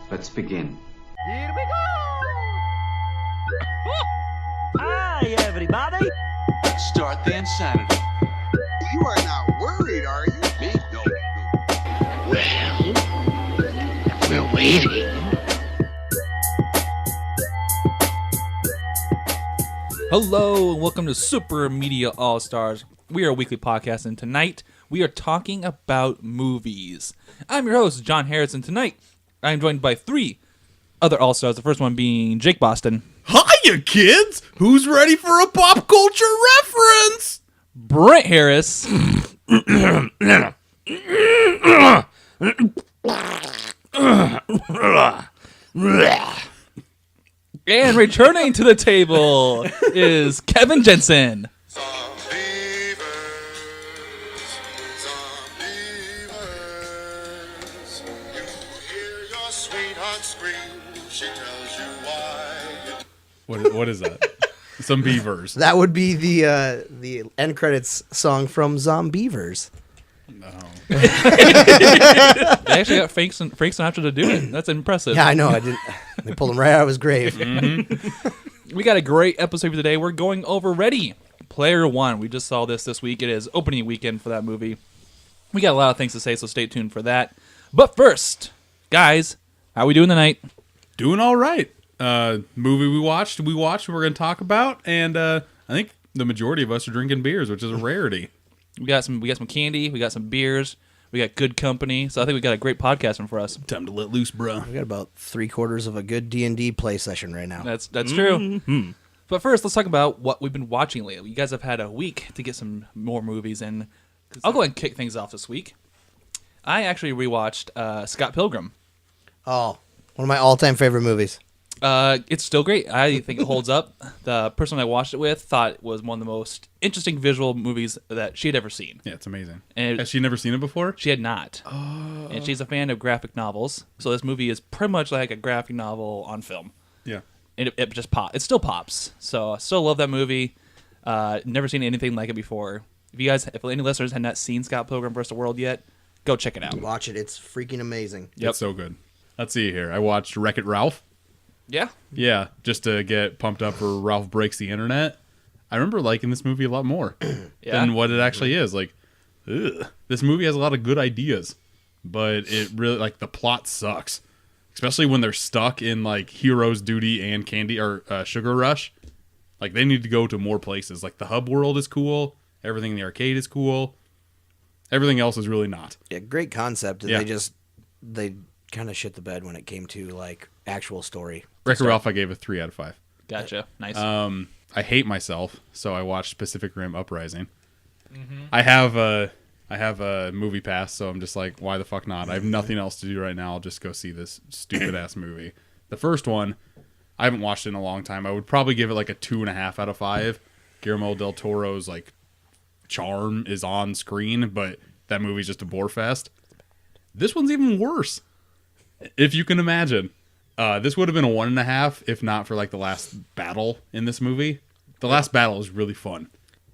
Let's begin. Here we go! Hi, everybody! Start the insanity. You are not worried, are you? Me? No. Well, we're waiting. Hello and welcome to Super Media All Stars. We are a weekly podcast, and tonight we are talking about movies. I'm your host, John Harrison. Tonight I am joined by three other All Stars. The first one being Jake Boston. Hiya, kids! Who's ready for a pop culture reference? Brent Harris. And returning to the table is Kevin Jensen. What is that? Some beavers. That would be the end credits song from Zombievers. No. They actually got Frank Sinatra to do it. That's impressive. Yeah, I know. I didn't. They pulled him right out of his grave. Mm-hmm. We got a great episode for today. We're going over Ready Player One. We just saw this week. It is opening weekend for that movie. We got a lot of things to say, so stay tuned for that. But first, guys, how we doing tonight? Doing all right. Movie we watched, we're going to talk about, and I think the majority of us are drinking beers, which is a rarity. We got some candy, we got some beers, we got good company, so I think we got a great podcast for us. Time to let loose, bro. We got about 3/4 of a good D&D play session right now. That's true. But first, let's talk about what we've been watching lately. You guys have had a week to get some more movies in. I'll go ahead and kick things off this week. I actually rewatched Scott Pilgrim. Oh, one of my all-time favorite movies. It's still great. I think it holds up. The person I watched it with thought it was one of the most interesting visual movies that she had ever seen. Yeah, it's amazing. And Has she never seen it before? She had not. Oh. And she's a fan of graphic novels. So this movie is pretty much like a graphic novel on film. Yeah. And it just pops. It still pops. So I still love that movie. Never seen anything like it before. If any listeners had not seen Scott Pilgrim vs. the World yet, go check it out. Watch it. It's freaking amazing. Yep. It's so good. Let's see here. I watched Wreck-It Ralph. Yeah? Yeah, just to get pumped up for Ralph Breaks the Internet. I remember liking this movie a lot more than what it actually is. Like, this movie has a lot of good ideas, but it really, like, the plot sucks. Especially when they're stuck in, like, Hero's Duty and Candy or Sugar Rush. Like, they need to go to more places. Like, the hub world is cool. Everything in the arcade is cool. Everything else is really not. Yeah, great concept. And Yeah. they kind of shit the bed when it came to, like, actual story. Wreck-It Ralph I gave a 3 out of 5. Gotcha. Nice. I hate myself, so I watched Pacific Rim Uprising. Mm-hmm. I have a movie pass, so I'm just like, why the fuck not? I have nothing else to do right now. I'll just go see this stupid ass movie. The first one, I haven't watched it in a long time. I would probably give it like a 2.5 out of 5. Guillermo del Toro's like charm is on screen, but that movie's just a bore fest. This one's even worse, if you can imagine. This would have been a 1.5 if not for like the last battle in this movie. The last battle is really fun.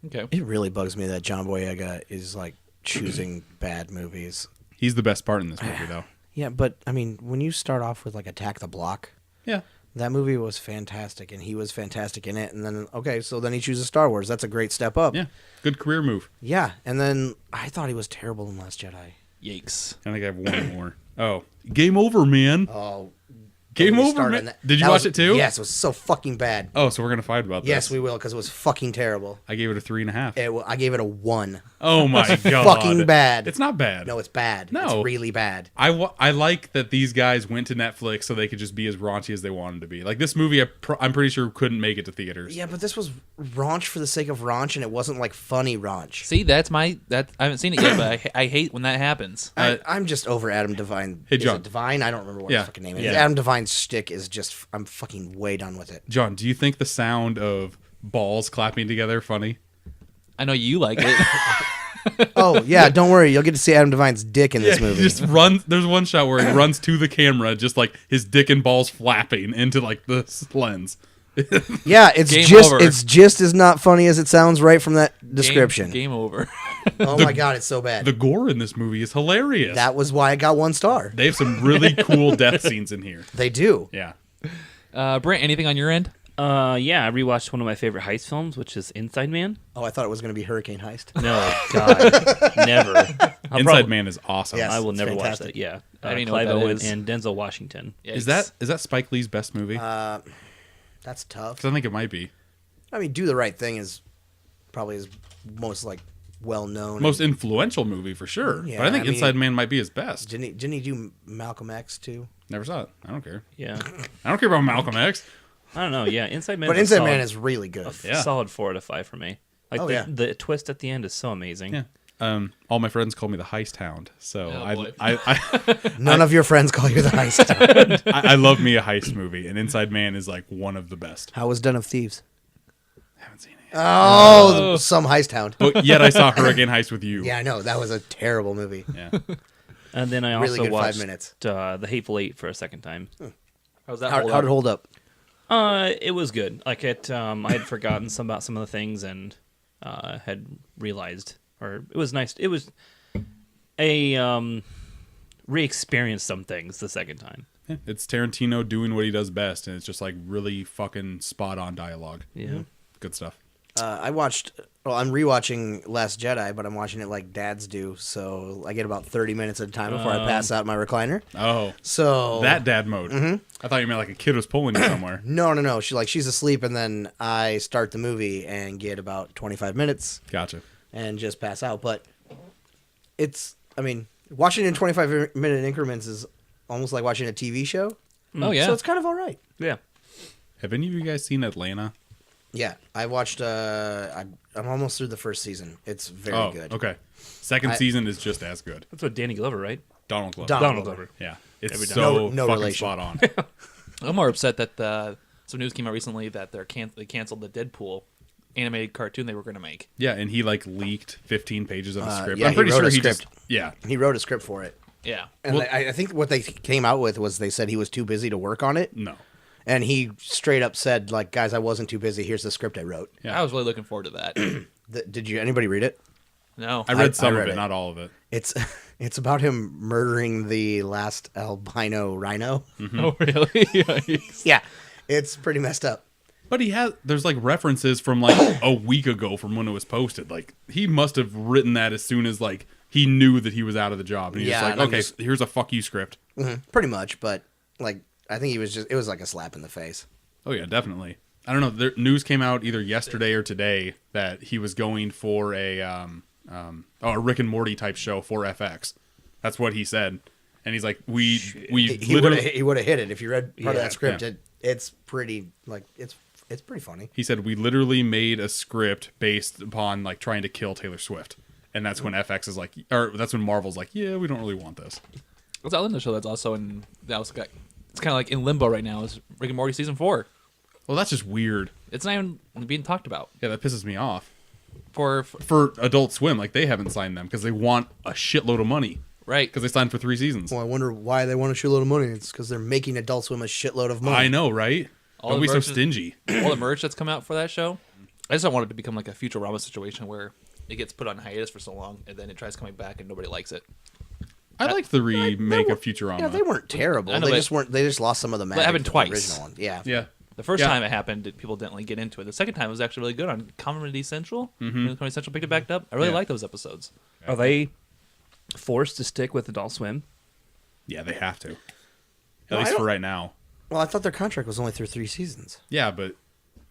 Okay. It really bugs me that John Boyega is, like, choosing bad movies. He's the best part in this movie, though. Yeah, but, I mean, when you start off with, like, Attack the Block, Yeah. that movie was fantastic, and he was fantastic in it. And then, okay, so then he chooses Star Wars. That's a great step up. Yeah. Good career move. Yeah, and then I thought he was terrible in Last Jedi. Yikes. I think I have one more. Oh, Game Over, man. Oh, Game don't get me Over, started man. on that. Did you That watch was- it too? Yes, it was so fucking bad. Oh, so we're going to fight about this. Yes, we will, because it was fucking terrible. I gave it a 3.5. I gave it a 1. Oh, my God. Fucking bad. It's not bad. No, it's bad. No. It's really bad. I like that these guys went to Netflix so they could just be as raunchy as they wanted to be. Like, this movie, I'm pretty sure couldn't make it to theaters. Yeah, but this was raunch for the sake of raunch, and it wasn't, like, funny raunch. See, I haven't seen it yet, but I hate when that happens. I'm just over Adam Devine. Hey, Is John. it Devine? I don't remember what Yeah. his fucking name is. Yeah. Adam Devine's shtick is just, I'm fucking way done with it. John, do you think the sound of balls clapping together funny? I know you like it. Oh, yeah, don't worry. You'll get to see Adam Devine's dick in this movie. He just runs. There's one shot where he runs to the camera, just like his dick and balls flapping into like the lens. Yeah, it's Game just over. it's just as not funny as it sounds right from that description. Game over. Oh my god, it's so bad. The gore in this movie is hilarious. That was why I got 1 star. They have some really cool death scenes in here. They do. Yeah. Brent, anything on your end? Yeah, I rewatched one of my favorite heist films, which is Inside Man. Oh, I thought it was going to be Hurricane Heist. No, God, never. Inside Man is awesome. Yes. I will it's never fantastic. watch that. Yeah, I don't even know what Clive that Owen is. and Denzel Washington. Is that Spike Lee's best movie? That's tough. 'Cause I think it might be. I mean, Do the Right Thing is probably his most like well known. Most influential movie for sure. Yeah, but I think I mean- Inside Man might be his best. Didn't he do Malcolm X too? Never saw it. I don't care. Yeah, I don't care about Malcolm X. I don't know. Yeah, Inside Man. But is a Inside solid, Man is really good. Yeah. solid 4 out of 5 for me. Like Oh, the, yeah. the twist at the end is so amazing. Yeah. All my friends call me the Heist Hound, so Oh, boy. None of your friends call you the heist. I love me a heist movie, and Inside Man is like one of the best. How was Den of Thieves? Haven't seen it. Oh, some heist hound. But yet I saw Hurricane Heist with you. Yeah, I know that was a terrible movie. Yeah. And then I Really also good 5 watched minutes. The Hateful Eight for a second time. How's that? How'd it hold up? It was good. Like I had forgotten about some of the things and had realized, or it was nice. It was a re-experience some things the second time. Yeah, it's Tarantino doing what he does best, and it's just like really fucking spot on dialogue. Yeah. Good stuff. I watched. Well, I'm rewatching Last Jedi, but I'm watching it like dads do, so I get about 30 minutes at a time before I pass out in my recliner. Oh, So that dad mode. I thought you meant like a kid was pulling you somewhere. No. She's asleep, and then I start the movie and get about 25 minutes Gotcha. and just pass out. But it's, I mean, watching in 25-minute increments is almost like watching a TV show. Oh yeah. So it's kind of all right. Yeah. Have any of you guys seen Atlanta? Yeah, I watched. I'm almost through the first season. It's very good. Okay. Second season is just as good. That's what Danny Glover, right? Donald Glover. Donald Glover. Yeah. It's Every so time. No fucking relation. spot on. I'm more upset that some news came out recently that they canceled the Deadpool animated cartoon they were going to make. Yeah, and he like leaked 15 pages of the script. yeah, I'm pretty he wrote sure a he script. just yeah. He wrote a script for it, Yeah. and I think what they came out with was they said he was too busy to work on it, No. and he straight up said, like, guys, I wasn't too busy. Here's the script I wrote. Yeah. I was really looking forward to that. Did anybody read it? No. I read some read of it, it. not all of it. It's about him murdering the last albino rhino. Oh really? Yeah, it's pretty messed up. But there's like references from like a week ago from when it was posted. Like he must have written that as soon as like he knew that he was out of the job. And he's Yeah, just and like, I'm okay, just- here's a fuck you script. Pretty much, but like I think it was like a slap in the face. Oh yeah, definitely. I don't know. There, news came out either yesterday or today that he was going for a Rick and Morty type show for FX. That's what he said. And he's like, we He literally. would have hit it if you read part of Yeah, that script. yeah. It's pretty like it's pretty funny. He said we literally made a script based upon like trying to kill Taylor Swift, and that's when FX is like, or that's when Marvel's like, yeah, we don't really want this. What's that other show that's also in it's kind of like in limbo right now is Rick and Morty season 4. Well, that's just weird. It's not even being talked about Yeah, that pisses me off. for For Adult Swim, like they haven't signed them because they want a shitload of money right. because they signed for 3 seasons. Well, I wonder why they want a shitload of money. It's because they're making Adult Swim a shitload of money. I know, right? All Don't the be so merch is- stingy. All the merch that's come out for that show. I just don't want it to become like a Futurama situation where it gets put on hiatus for so long and then it tries coming back and nobody likes it. I like the remake of Futurama. Yeah, they weren't terrible. I know, They but- just weren't. They just lost some of the magic. happened of twice. The original one. Yeah. Yeah. The first Yeah. time it happened, people didn't like get into it. The second time it was actually really good on Comedy Central. Comedy Central picked it back up. I really Yeah. like those episodes. Are they forced to stick with Adult Swim? Yeah, they have to. At No, I least for don't- right now. Well, I thought their contract was only through 3 seasons. Yeah, but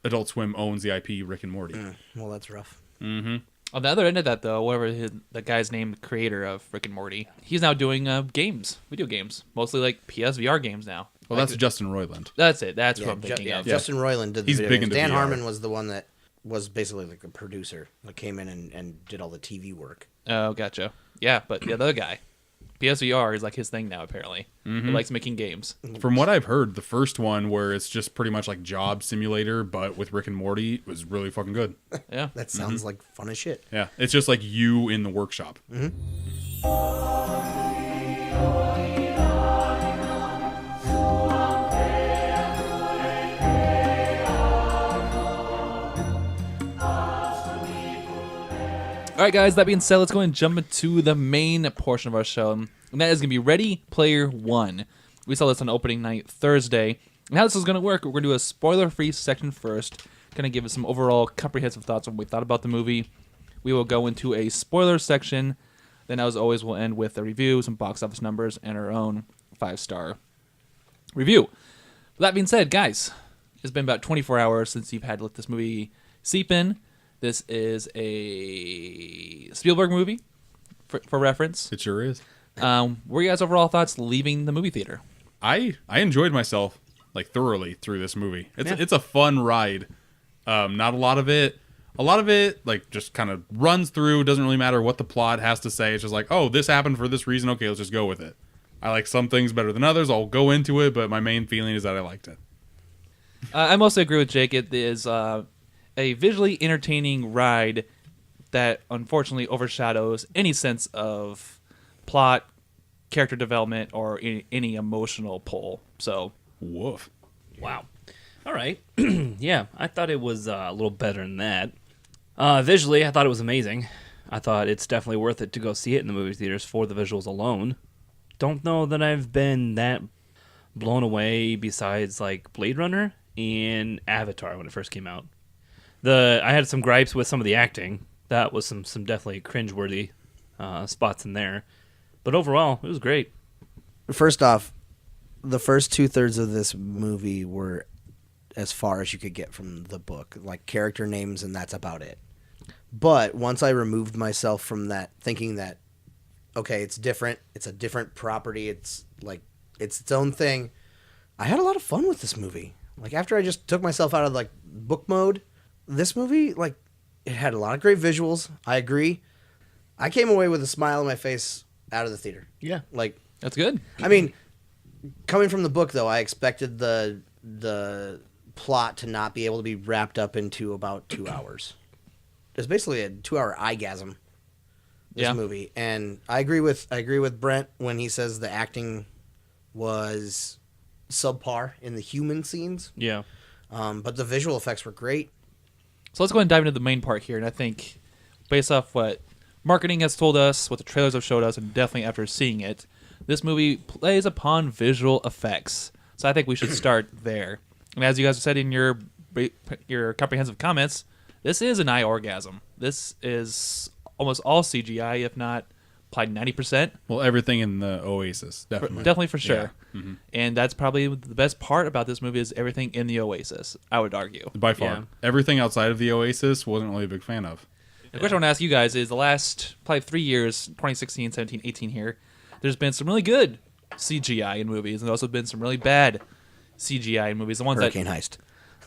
Adult Swim owns the IP Rick and Morty. Well, that's rough. On the other end of that, though, that guy's named creator of Rick and Morty, he's now doing games, video games, mostly like PSVR games now. Well, that's Justin Roiland. That's it. That's Yeah, what I'm thinking of. Justin Roiland did the He's video big games. into Dan VR. Harmon was the one that was basically like the producer that came in and did all the TV work. Oh, gotcha. Yeah, but the other guy, PSVR is like his thing now. Apparently, he likes making games. From what I've heard, the first one where it's just pretty much like Job Simulator, but with Rick and Morty, was really fucking good. Yeah, That sounds like fun as shit. Yeah, it's just like you in the workshop. All right, guys, that being said, let's go and jump into the main portion of our show. And that is going to be Ready Player One. We saw this on opening night Thursday. And how this is going to work, we're going to do a spoiler-free section first. Going to give us some overall comprehensive thoughts on what we thought about the movie. We will go into a spoiler section. Then, as always, we'll end with a review, some box office numbers, and our own 5-star review. With that being said, guys, it's been about 24 hours since you've had to let this movie seep in. This is a Spielberg movie, for reference. It sure is. What are you guys' overall thoughts leaving the movie theater? I enjoyed myself like thoroughly through this movie. It's a fun ride. Not a lot of it. A lot of it like just kind of runs through. Doesn't really matter what the plot has to say. It's just like, oh, this happened for this reason. Okay, let's just go with it. I like some things better than others. I'll go into it, but my main feeling is that I liked it. I mostly agree with Jake. It is a visually entertaining ride that unfortunately overshadows any sense of plot, character development, or any emotional pull. So, Woof. Wow. All right. Yeah, I thought it was a little better than that. Visually, I thought it was amazing. I thought it's definitely worth it to go see it in the movie theaters for the visuals alone. Don't know that I've been that blown away besides like Blade Runner and Avatar when it first came out. I had some gripes with some of the acting. That was some definitely cringeworthy spots in there. But overall, it was great. First off, the first 2/3 of this movie were as far as you could get from the book, like character names, and that's about it. But once I removed myself from that, thinking that, okay, it's different, it's a different property, it's like it's its own thing, I had a lot of fun with this movie. Like after I just took myself out of like book mode, this movie, like, it had a lot of great visuals. I agree. I came away with a smile on my face out of the theater. Yeah. Like, that's good. I mean, coming from the book, though, I expected the plot to not be able to be wrapped up into about 2 hours. It's basically a 2-hour eyegasm, this movie. And I agree with Brent when he says the acting was subpar in the human scenes. Yeah. But the visual effects were great. So let's go ahead and dive into the main part here. And I think, based off what marketing has told us, what the trailers have showed us, and definitely after seeing it, this movie plays upon visual effects. So I think we should start there. And as you guys said in your comprehensive comments, this is an eye orgasm. This is almost all CGI, if not applied 90%. Well, everything in the Oasis, definitely. Definitely for sure. Yeah. Mm-hmm. And that's probably the best part about this movie is everything in the Oasis, I would argue. By far. Yeah. Everything outside of the Oasis wasn't really a big fan of. The question I want to ask you guys is the last probably 3 years, 2016, 17, 18 here, there's been some really good CGI in movies, and there's also been some really bad CGI in movies. The ones Hurricane Heist.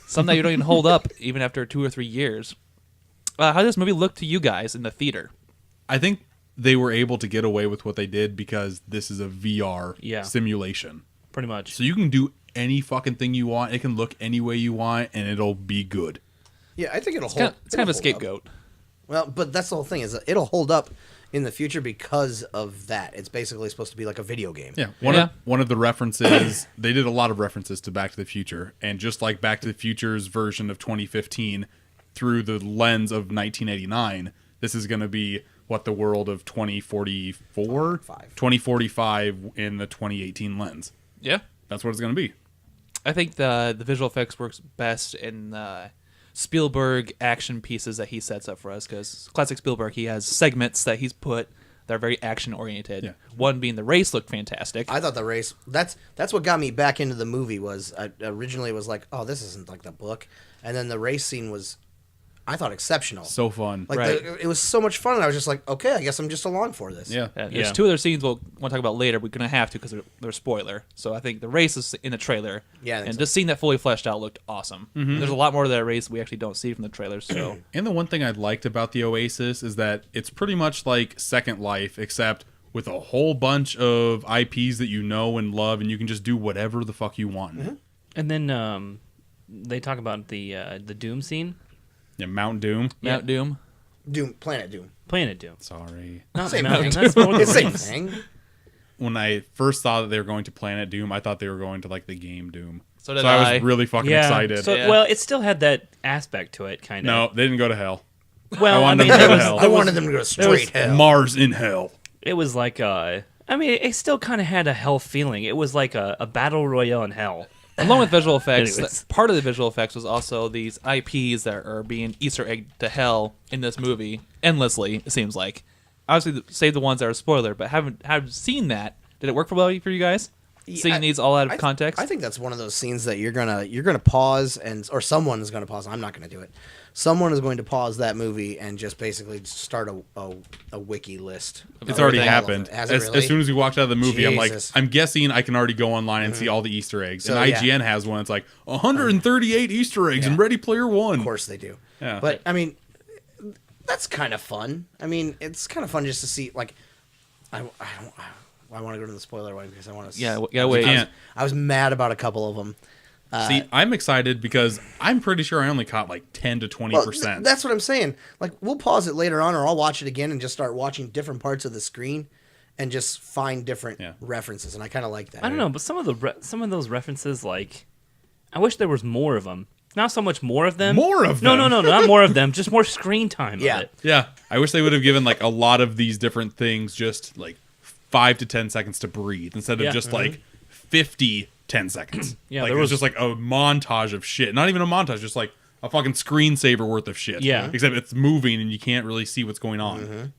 some that you don't even hold up even after 2 or 3 years. How does this movie look to you guys in the theater? I think they were able to get away with what they did because this is a VR simulation. Pretty much. So you can do any fucking thing you want. It can look any way you want, and it'll be good. Yeah, I think It's kind of a scapegoat. Well, but that's the whole thing, is that it'll hold up in the future because of that. It's basically supposed to be like a video game. Yeah. One of the references, they did a lot of references to Back to the Future. And just like Back to the Future's version of 2015, through the lens of 1989, this is going to be the world of 2044? 2045 in the 2018 lens. Yeah. That's what it's going to be. I think the visual effects works best in Spielberg action pieces that he sets up for us, because classic Spielberg, he has segments that he's put that are very action oriented. Yeah. One being the race looked fantastic. I thought the race, that's what got me back into the movie. Was I originally was like, oh, this isn't like the book, and then the race scene was, I thought, exceptional. So fun. Like Right. it was so much fun, and I was just like, okay, I guess I'm just along for this. Yeah. There's 2 other scenes we'll want to talk about later. We're going to have to because they're spoiler. So I think the race is in the trailer. Yeah, I think and so. just seeing that fully fleshed out looked awesome. Mm-hmm. There's a lot more to that race we actually don't see from the trailers. So And the one thing I liked about the Oasis is that it's pretty much like Second Life, except with a whole bunch of IPs that you know and love, and you can just do whatever the fuck you want. Mm-hmm. And then they talk about the Doom scene. Yeah, Mount Doom. Mount Doom. Planet Doom. Planet Doom. Sorry. Not Same Mountain. thing. That's one of the It's the same rings. thing. When I first saw that they were going to Planet Doom, I thought they were going to like the game Doom. So did I I. was really fucking Yeah. excited. So, Yeah. Well, it still had that aspect to it, kind of. No, they didn't go to hell. Well, I wanted mean, them to there go to was, hell. I wanted them to go straight hell. Mars in hell. it was like I mean, it still kind of had a hell feeling. It was like a battle royale in hell. Along with visual effects, Anyways. part of the visual effects was also these IPs that are being Easter egged to hell in this movie endlessly. It seems like, obviously, save the ones that are spoiler, but haven't seen that. Did it work for you guys? Seeing these all out of context. I think that's one of those scenes that you're gonna pause or someone is gonna pause. I'm not gonna do it. Someone is going to pause that movie and just basically start a wiki list. It's already everything. happened. Has it really? As soon as we walked out of the movie, Jesus. I'm guessing I can already go online and see all the Easter eggs. So, and yeah. IGN has one. It's like 138 Easter eggs in Ready Player One. Of course they do. Yeah. But I mean, that's kind of fun. I mean, it's kind of fun just to see. Like, I want to go to the spoiler one because I want to. Yeah, gotta wait. Can't. I was mad about a couple of them. See, I'm excited because I'm pretty sure I only caught like 10 to 20%. That's what I'm saying. Like, we'll pause it later on, or I'll watch it again and just start watching different parts of the screen, and just find different references. And I kind of like that. I don't know, but some of those references, like, I wish there was more of them. Not so much more of them. More of them? No, not more of them. Just more screen time. Yeah. Of it. Yeah, I wish they would have given like a lot of these different things just like 5 to 10 seconds to breathe instead of Yeah. just like 50 10 seconds. Yeah, like there it was was- just like a montage of shit. Not even a montage, just like a fucking screensaver worth of shit. Yeah. Except it's moving and you can't really see what's going on.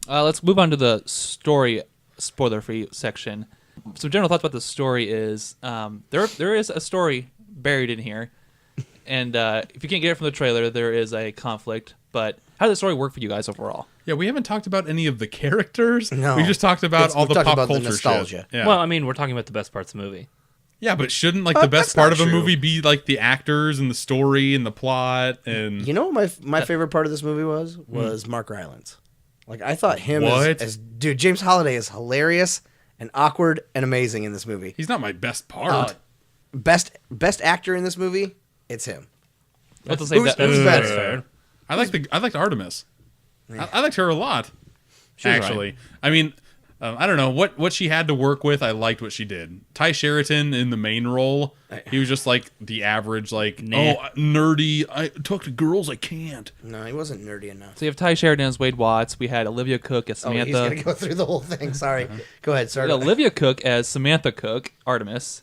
Let's move on to the story spoiler-free section. Some general thoughts about the story is there is a story buried in here, and if you can't get it from the trailer, there is a conflict. But how does the story work for you guys overall? Yeah, we haven't talked about any of the characters. No. We just talked about all we've the talked pop about the culture nostalgia. shit. Yeah. Well, I mean, we're talking about the best parts of the movie. yeah, but shouldn't like the best that's part not of a true. movie be like the actors and the story and the plot and You know what my favorite part of this movie was Mark Rylance. Like, I thought him What? as dude, James Holliday is hilarious and awkward and amazing in this movie. he's not my best part. Best actor in this movie, it's him. Let's say Who's that's better? fair. I liked Artemis. I liked her a lot. She was Actually, I mean, I don't know what she had to work with. I liked what she did. Ty Sheridan in the main role, he was just like the average, like Nah. nerdy. I talk to girls. I can't. No, he wasn't nerdy enough. So you have Ty Sheridan as Wade Watts. We had Olivia Cook as Oh, he's Samantha. gonna go through the whole thing. Sorry. Go ahead, We sir. had Olivia Cook as Samantha Cook, Artemis.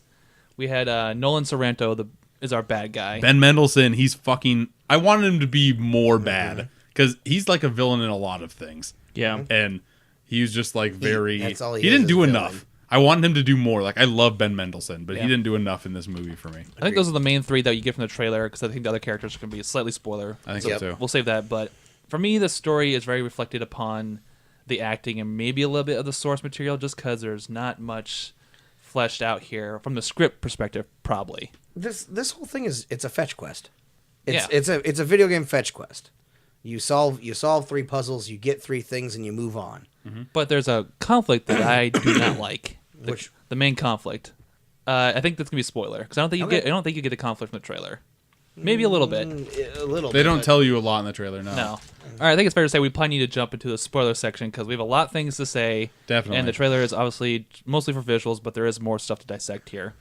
We had Nolan Sorrento is our bad guy. Ben Mendelsohn, he's fucking. I wanted him to be more bad because he's like a villain in a lot of things. Yeah. And he was just like very. that's all he He is didn't a do villain. enough. I wanted him to do more. Like I love Ben Mendelsohn, but Yeah. he didn't do enough in this movie for me. I think those are the main three that you get from the trailer because I think the other characters can be slightly spoiler. I think Yep. so too. We'll save that. But for me, the story is very reflected upon the acting and maybe a little bit of the source material just because there's not much fleshed out here from the script perspective, probably. This whole thing it's a fetch quest. Yeah. It's a video game fetch quest. You solve 3 puzzles, you get 3 things, and you move on. But there's a conflict that I do not like. Which- The main conflict. I think that's gonna be a spoiler because I don't think Okay. I don't think you get the conflict from the trailer. Maybe a little bit. A little. They bit, don't but- tell you a lot in the trailer. No. No. All right, I think it's fair to say we probably need to jump into the spoiler section because we have a lot of things to say. Definitely. And the trailer is obviously mostly for visuals, but there is more stuff to dissect here.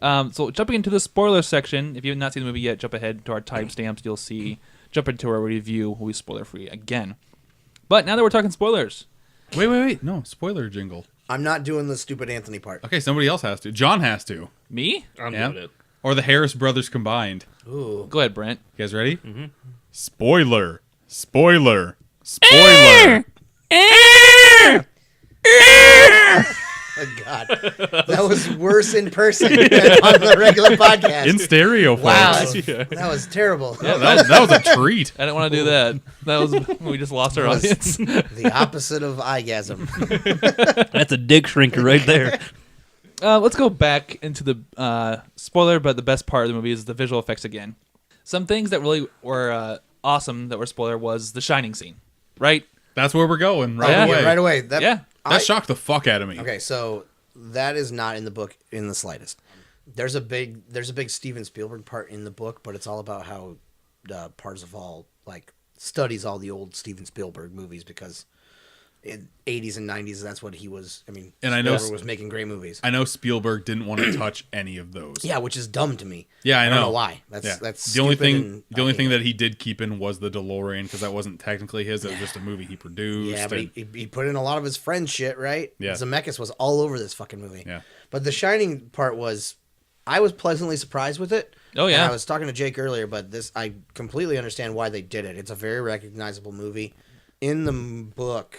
So jumping into the spoiler section, if you have not seen the movie yet, jump ahead to our timestamps. You'll see. Jump into our review. We'll be spoiler free again. But now that we're talking spoilers, Wait. No, spoiler jingle. I'm not doing the stupid Anthony part. Okay, somebody else has to. John has to. me? I'm Yeah. doing it. Or the Harris brothers combined. Ooh. Go ahead, Brent. You guys ready? Mm-hmm. Spoiler. Spoiler. Spoiler. Oh, God. That was worse in person than on the regular podcast. In stereo, folks. Wow. That was terrible. Yeah, that was a treat. I didn't want to do that. That was we just lost our audience. The opposite of eyegasm. That's a dick shrinker right there. Let's go back into the spoiler, but the best part of the movie is the visual effects again. Some things that really were awesome that were spoiler was the Shining scene, right? That's where we're going right Yeah. away. Right away. That, Yeah. That shocked the fuck out of me. Okay, so that is not in the book in the slightest. There's a big Steven Spielberg part in the book, but it's all about how Parzival like studies all the old Steven Spielberg movies because 80s and 90s, that's what he was. I mean, And I know Spielberg was making great movies. I know Spielberg didn't want to touch any of those. Yeah, which is dumb to me. Yeah, I don't know. know why. Yeah. That's the only stupid thing. and The I only hate thing it. that he did keep in was the DeLorean because that wasn't technically his. It was just a movie he produced. Yeah, but and- he put in a lot of his friend shit, right? Yeah. Zemeckis was all over this fucking movie. Yeah. But the Shining part was, I was pleasantly surprised with it. Oh, yeah. And I was talking to Jake earlier, but this, I completely understand why they did it. It's a very recognizable movie. In the book,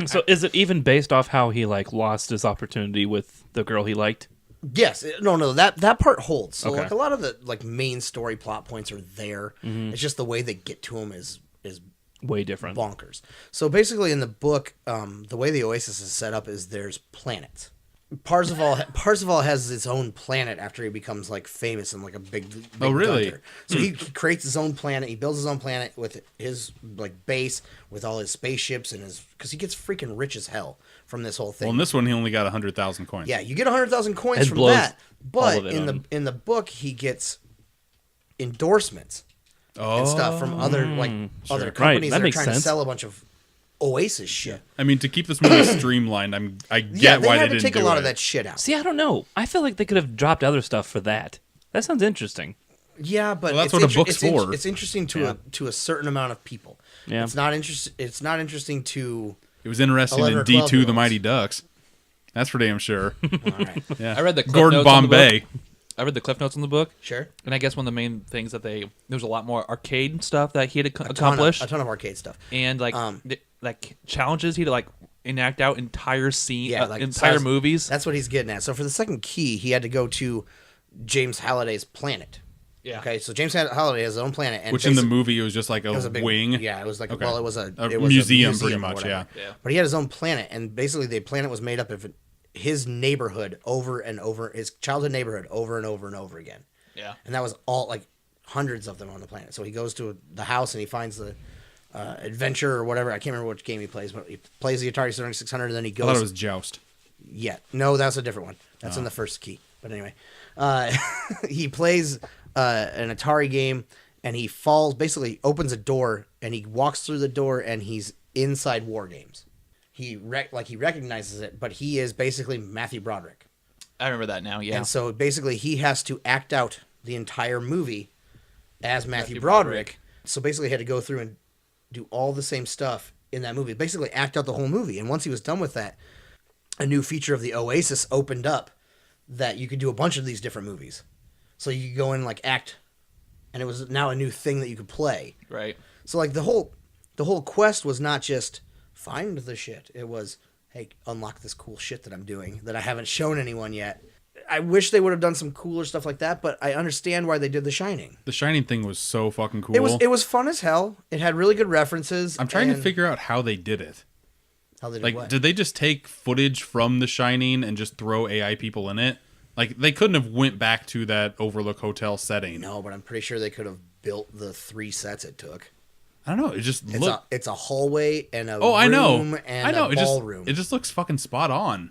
So is it even based off how he like lost his opportunity with the girl he liked? yes, no, that part holds. So Okay. like a lot of the like main story plot points are there. Mm-hmm. It's just the way they get to them is Way different. bonkers. So basically, in the book, the way the Oasis is set up is there's planets. Parzival has his own planet after he becomes like famous and like a big Oh, really? gunter. So he creates his own planet. He builds his own planet with his like base with all his spaceships and his because he gets freaking rich as hell from this whole thing. Well, in this one, he only got 100,000 coins. Yeah, you get 100,000 coins And from blows that. But all of it in on- the book, he gets endorsements Oh. and stuff from other other Right, companies that that are makes trying to sense. sell a bunch of Oasis shit. I mean, to keep this movie streamlined, I get Yeah, they why had they to didn't take a do lot it. of that shit out. See, I don't know. I feel like they could have dropped other stuff for that. That sounds interesting. Yeah, but Well, that's it's what a book's for. It's interesting to a certain amount of people. Yeah. It's not interesting to. It was interesting 11 in or D2, 12-year-olds. The Mighty Ducks. That's for damn sure. All right, Yeah. I read the Cliff Gordon Notes on the Bombay. book. I read the Cliff Notes in the book, sure. and I guess one of the main things that there was a lot more arcade stuff that he had A ton accomplished, of arcade stuff. and like like challenges he'd like enact out entire scene, Yeah, like entire so movies. That's what he's getting at. So for the second key, he had to go to James Halliday's planet. Yeah. Okay, so James Halliday has his own planet, and Which in the basic- movie, it was just like a, it was a big wing. Yeah, it was like Okay. well, it was a museum, pretty or much, whatever. Yeah. But he had his own planet, and basically the planet was made up of his neighborhood over and over, his childhood neighborhood over and over and over again. Yeah. And that was all like hundreds of them on the planet. So he goes to the house and he finds the adventure or whatever. I can't remember which game he plays, but he plays the Atari 2600 and then he I goes. thought it was Joust. Yeah, no, that's a different one. That's in the first key. But anyway, he plays an Atari game and he falls. Basically, opens a door and he walks through the door and he's inside War Games. He recognizes it, but he is basically Matthew Broderick. I remember that now. Yeah. And so basically, he has to act out the entire movie as Matthew Matthew Broderick. Broderick. So basically, he had to go through and do all the same stuff in that movie. Basically, act out the whole movie. And once he was done with that, a new feature of the Oasis opened up that you could do a bunch of these different movies. So you could go in and like act, and it was now a new thing that you could play. Right. So like the whole quest was not just find the shit. It was, hey, unlock this cool shit that I'm doing that I haven't shown anyone yet. I wish they would have done some cooler stuff like that, but I understand why they did The Shining. The Shining thing was so fucking cool. It was fun as hell. It had really good references. I'm trying to and- figure out how they did it. how they did Like, what? did they just take footage from The Shining and just throw AI people in it? Like, they couldn't have went back to that Overlook Hotel setting. No, but I'm pretty sure they could have built the 3 sets it took. I don't know. It just looked. It's a hallway and a Oh, I know. room and I know. a ballroom. It just looks fucking spot on.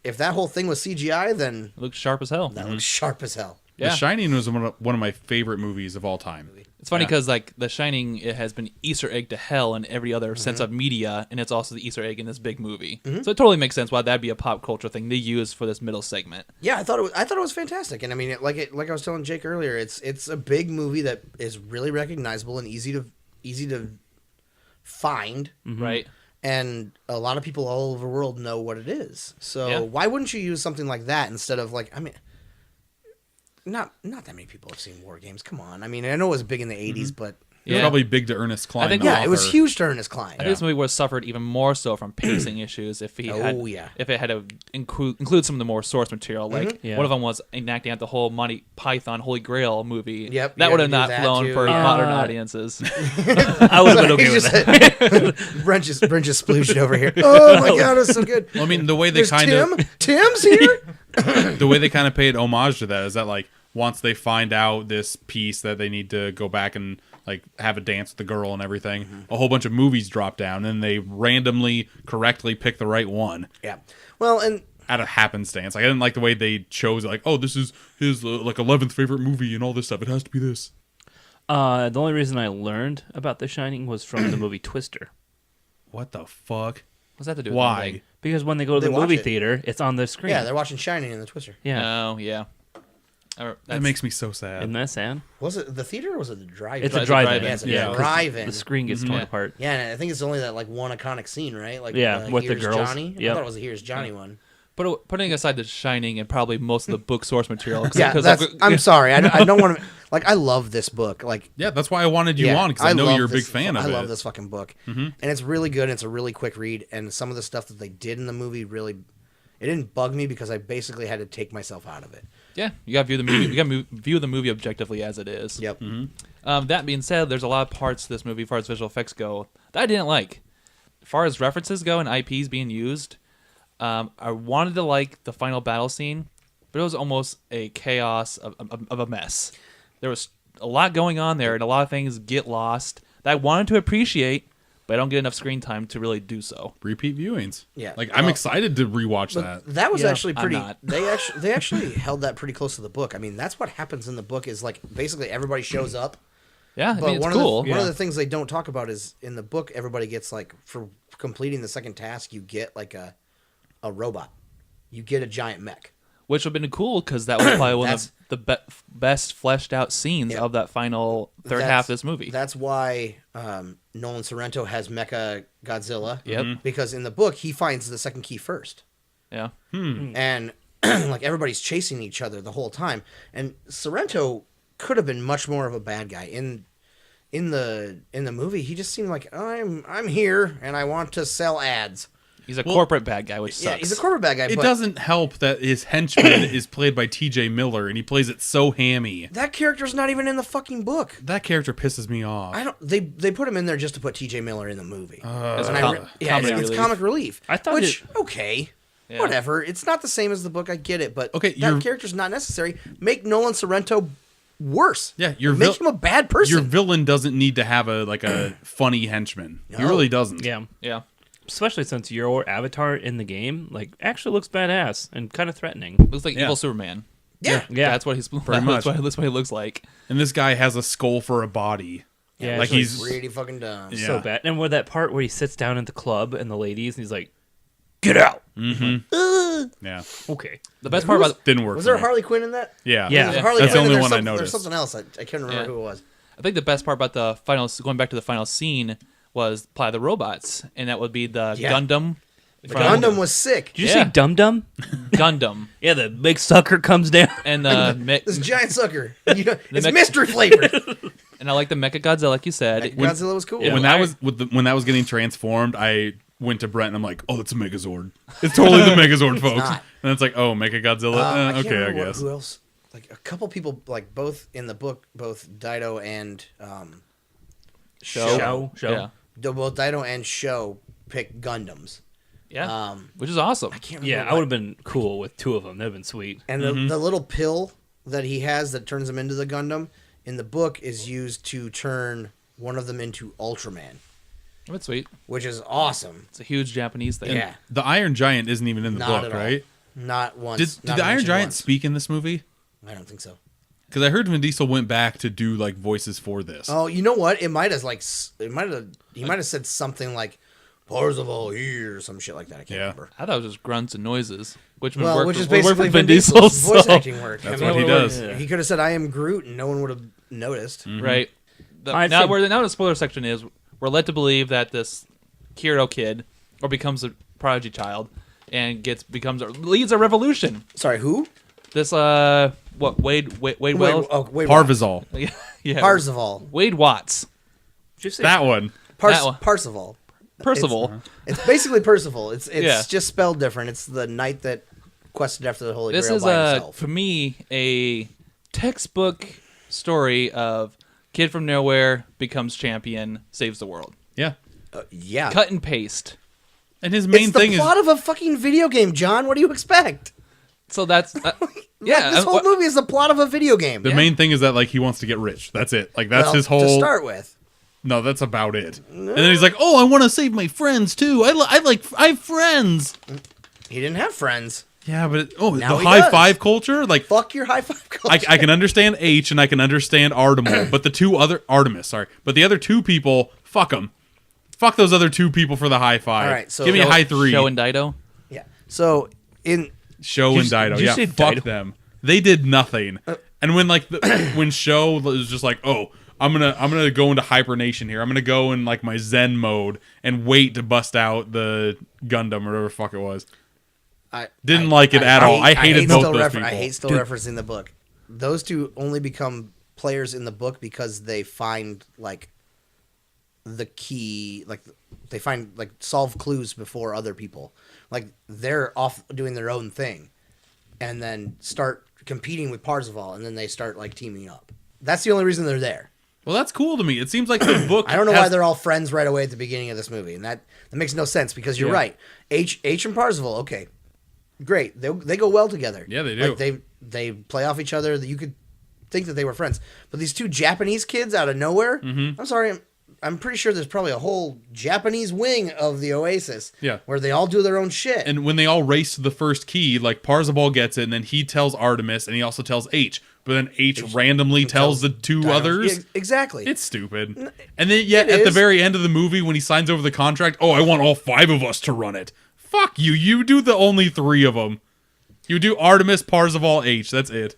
If that whole thing was CGI, then It looks sharp as hell. that looks sharp as hell. Yeah. The Shining was one of my favorite movies of all time. It's funny Yeah. because like The Shining, it has been Easter egg to hell in every other sense of media, and it's also the Easter egg in this big movie. So it totally makes sense why that'd be a pop culture thing they use for this middle segment. Yeah, I thought it was fantastic, and I mean, like I was telling Jake earlier, it's a big movie that is really recognizable and easy to find, Right. and a lot of people all over the world know what it is. So Yeah. why wouldn't you use something like that instead of like, I mean, not that many people have seen War Games. Come on, I mean, I know it was big in the '80s, but It was probably big to Ernest Cline. I think- the yeah, it was author. huge to Ernest Cline. I think this movie would have suffered even more so from pacing issues if he had, Oh, yeah. if it had to include some of the more source material. Like Yeah. one of them was enacting out the whole Monty Python Holy Grail movie. Yep, that you would had have to do not that flown too, for yeah. modern audiences. I would have been okay with that. Brent just splooged over here. Oh my god, it's so good. Well, I mean, the way they There's kind Tim. of Tim's here. the way they kind of paid homage to that is that like once they find out this piece that they need to go back and like have a dance with the girl and everything, a whole bunch of movies drop down and they randomly correctly pick the right one Yeah. Well, and out of happenstance. Like, I didn't like the way they chose it. Like, oh, this is his like 11th favorite movie and all this stuff. It has to be this. The only reason I learned about The Shining was from the movie Twister. What the fuck? What's that to do with Why? anything? Because when they go to They the watch movie it. theater, it's on the screen. Yeah, they're watching Shining in the Twister. yeah. Oh, yeah. That makes me so sad. Isn't that sad? Was it the theater or was it the drive-in? It's a It's a drive-in. drive-in. Yeah, it's a Yeah, 'cause drive-in. The screen gets torn Yeah. apart. Yeah, and I think it's only that like one iconic scene, right? Like Yeah, with the Here's girls. Johnny. I Yep. thought it was a Here's Johnny one. But putting aside The Shining and probably most of the book source material. Yeah, I'm sorry. I don't want to. Like, I love this book. Like, Yeah, that's why I wanted you on, because I know love you're a big this- fan of I it. love this fucking book, and it's really good. And it's a really quick read, and some of the stuff that they did in the movie really, it didn't bug me because I basically had to take myself out of it. Yeah, you got to view the movie. You got to view the movie objectively as it is. Yep. That being said, there's a lot of parts to this movie, as far as visual effects go, that I didn't like. As far as references go and IPs being used, I wanted to like the final battle scene, but it was almost a chaos of a mess. There was a lot going on there, and a lot of things get lost that I wanted to appreciate, but I don't get enough screen time to really do so. Repeat viewings. Yeah. Like, I'm Well, excited to rewatch that. That was Yeah, actually I'm pretty. not. They actually held that pretty close to the book. I mean, that's what happens in the book. Is like basically everybody shows up. Yeah, I But mean, it's one cool. of the, one of the things they don't talk about is in the book, everybody gets like for completing the second task, you get like a robot. You get a giant mech. Which would have been cool because that was probably one That's- of the best fleshed out scenes Yeah. of that final third That's- half of this movie. That's why Nolan Sorrento has Mecha Godzilla. Yep. Because in the book, he finds the second key first. Yeah. And like everybody's chasing each other the whole time. And Sorrento could have been much more of a bad guy. In the movie, he just seemed like I'm here and I want to sell ads. He's a corporate bad guy, which sucks. Yeah, he's a corporate bad guy. It but doesn't help that his henchman is played by T.J. Miller, and he plays it so hammy. that character's not even in the fucking book. That character pisses me off. I don't. They put him in there just to put T.J. Miller in the movie. As a And com- comedy it's relief. comic relief. I thought which okay, Yeah. whatever. It's not the same as the book. I get it, but Okay, that character's not necessary. Make Nolan Sorrento worse. Yeah, make him a bad person. Your villain doesn't need to have a funny henchman. He No. really doesn't. Yeah. Yeah. Especially since your avatar in the game actually looks badass and kind of threatening. Looks like Yeah. evil Superman. yeah. Yeah. That's what he's Pretty much. That's what he looks like. And this guy has a skull for a body. Yeah, like so he's really fucking dumb. Yeah. so bad. And where that part where he sits down at the club and the ladies and he's like, "Get out." yeah. Okay. The best part about Didn't work. Was for there a me. Harley Quinn in that? Yeah. Yeah. There's a Harley That's the Quinn, only and one I there's noticed. something else. I can't remember Yeah. who it was. I think the best part about the final, going back to the final scene, was probably the robots, and that would be the Yeah. Gundam. The Gundam was sick. Did you Yeah. say Dum Dum? Gundam Yeah, the big sucker comes down. and the This giant sucker. You know, it's mech- mystery flavored. and I like the Mecha Godzilla, like you said. Godzilla was cool. When that was when that was getting transformed, I went to Brent and I'm like, "Oh, it's a Megazord. It's totally the Megazord, folks." not. And it's like, "Oh, Mecha Godzilla. I can't Okay, I remember guess." who else. Like a couple people, like both in the book, both Dido and Show. Yeah. both Dido and Show picked Gundams. Yeah. Which is awesome. I can't remember. Yeah, I what- would have been cool with two of them. That'd been sweet. And the little pill that he has that turns him into the Gundam in the book is used to turn one of them into Ultraman, That's sweet. which is awesome. It's a huge Japanese thing. Yeah, The Iron Giant isn't even in the Not book, at all. right? not once. Did not the Iron mentioned Giant once. speak in this movie? I don't think so. Because I heard Vin Diesel went back to do like voices for this. Oh, you know what? It might have he might have said something like Parzival here or some shit like that. I can't Yeah. remember. I thought it was just grunts and noises, which would Well, work which for, is would work basically for Vin Vin Diesel. Diesel's voice so- acting work. That's what he does. He could have said, "I am Groot," and no one would have noticed. Right. I'd Now, say- where the spoiler section is, we're led to believe that this hero kid, or becomes a prodigy child, and leads a revolution. Sorry, who? This Wade Wells? Wait, Parvizol. yeah. Parzival. Wade Watts. Did you say That one. That one. Parzival. Percival. It's basically Percival. It's Yeah. just spelled different. It's the knight that quested after the Holy This Grail is by himself. for me a textbook story of kid from nowhere becomes champion, saves the world. Yeah. Yeah. Cut and paste. And his main It's the thing is plot of a fucking video game, John. What do you expect? So that's yeah. This whole movie is the plot of a video game. the main thing is that like he wants to get rich. That's it. Like that's Well, his whole. To start with. No, that's about it. And then he's like, "Oh, I want to save my friends too. I have friends." He didn't have friends. Yeah, but Now the he high does. five culture, like Fuck your high five culture. I can understand H and I can understand Artemis, but the other two people, fuck them. Fuck those other 2 people for the high 5. All right, so give me a high 3. Show and Dido. Yeah. So Show and Dido. did you Yeah, say fuck Dido? them. They did nothing. And when when Show was just like, oh, I'm gonna go into hibernation here. I'm gonna go in like my Zen mode and wait to bust out the Gundam or whatever the fuck it was. I like it at all. I hated both those people. I hate still referencing the book. Those 2 only become players in the book because they find like the key, like they find like solve clues before other people. Like they're off doing their own thing, and then start competing with Parzival, and then they start like teaming up. That's the only reason they're there. Well, that's cool to me. It seems like the book. I don't know why they're all friends right away at the beginning of this movie, and that makes no sense because you're right. H and Parzival, okay, great. They go well together. Yeah, they do. Like they play off each other. You could think that they were friends, but these 2 Japanese kids out of nowhere. I'm sorry. I'm pretty sure there's probably a whole Japanese wing of the Oasis. Yeah. Where they all do their own shit. And when they all race to the first key, like Parzival gets it, and then he tells Artemis, and he also tells H. But then H randomly tells the 2 others. Yeah, exactly. It's stupid. And then yet at the very end of the movie, when he signs over the contract, oh, I want all 5 of us to run it. Fuck you. You do the only 3 of them. You do Artemis, Parzival, H. That's it.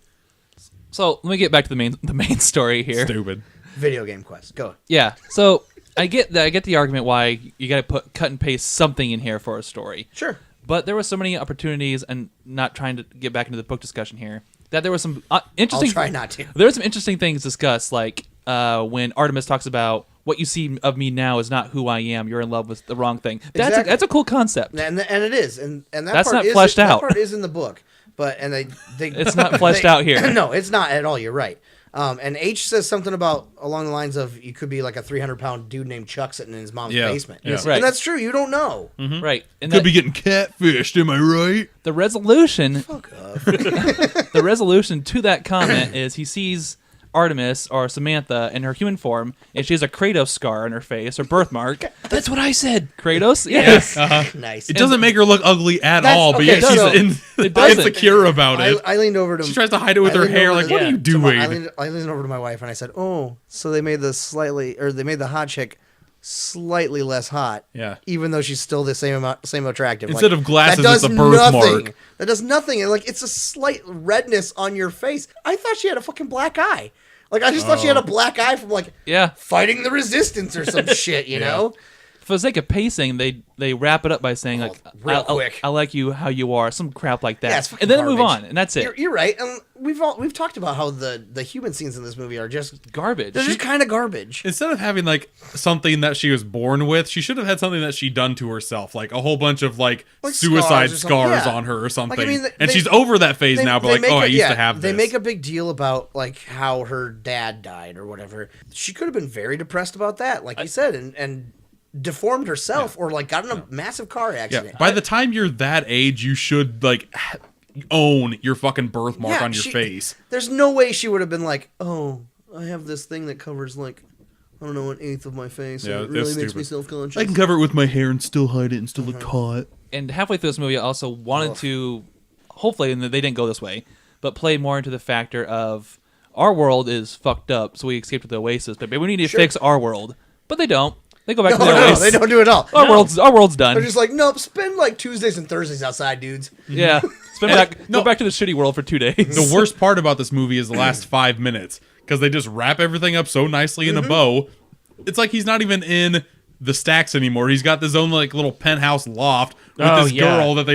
So let me get back to the main story here. Stupid. Video game quest. Go. Yeah. So I get the argument why you got to cut and paste something in here for a story. Sure. But there were so many opportunities, and not trying to get back into the book discussion here, that there was some interesting. I'll try not to. There were some interesting things discussed, like when Artemis talks about what you see of me now is not who I am. You're in love with the wrong thing. That's a cool concept. And it is, and that that's part not fleshed out. That part is in the book, but they it's not fleshed out here. No, it's not at all. You're right. And H says something about along the lines of you could be like a 300-pound dude named Chuck sitting in his mom's basement. Yeah. Right. And that's true. You don't know. Mm-hmm. Right. And Could be getting catfished. Am I right? The resolution. Fuck off. The resolution to that comment is he sees Artemis or Samantha in her human form, and she has a Kratos scar on her face, or birthmark. That's what I said. Kratos? Yes. Nice. It doesn't make her look ugly at That's- all, but okay, yet she's so- It doesn't. insecure about it. I leaned over to She tries to hide it with I her leaned hair. over Like, to- what are you to my- doing? I leaned over to my wife and I said, "Oh, so they made the hot chick slightly less hot. Yeah. Even though she's still the same attractive. Instead of glasses, that does it's a birthmark. That does nothing. And like it's a slight redness on your face. I thought she had a fucking black eye. Like I just thought she had a black eye from like fighting the resistance or some shit, you know? For the sake of pacing, they wrap it up by saying like, real quick. I like you how you are," some crap like that, Yeah, it's fucking and then move garbage. on, and that's it. You're right, and we've talked about how the human scenes in this movie are just Garbage. They're just kind of garbage. Instead of having like something that she was born with, she should have had something that she done to herself, like a whole bunch of like suicide scars Yeah. on her or something. Like, I mean, and they- she's over that phase They- now, but they like, make oh, I a- used to have this. They make a big deal about like how her dad died or whatever. She could have been very depressed about that, like you said, and deformed herself or like got in a massive car accident. By the time you're that age, you should like own your fucking birthmark Yeah, on your face. There's no way she would have been like, "Oh, I have this thing that covers like I don't know, 1/8 of my face. Yeah, and it really that's makes me stupid. self-conscious." I can cover it with my hair and still hide it and still look hot. And halfway through this movie, I also wanted to, hopefully, and they didn't go this way, but play more into the factor of our world is fucked up, so we escaped with the Oasis, but we need to fix our world. But they don't. They go back to the No, Oasis. they don't do it all. Our world's done. They're just like, nope, spend like Tuesdays and Thursdays outside, dudes. Yeah. Go back to the shitty world for 2 days. The worst part about this movie is the last 5 minutes because they just wrap everything up so nicely in a bow. It's like he's not even in the stacks anymore. He's got his own like little penthouse loft with this girl that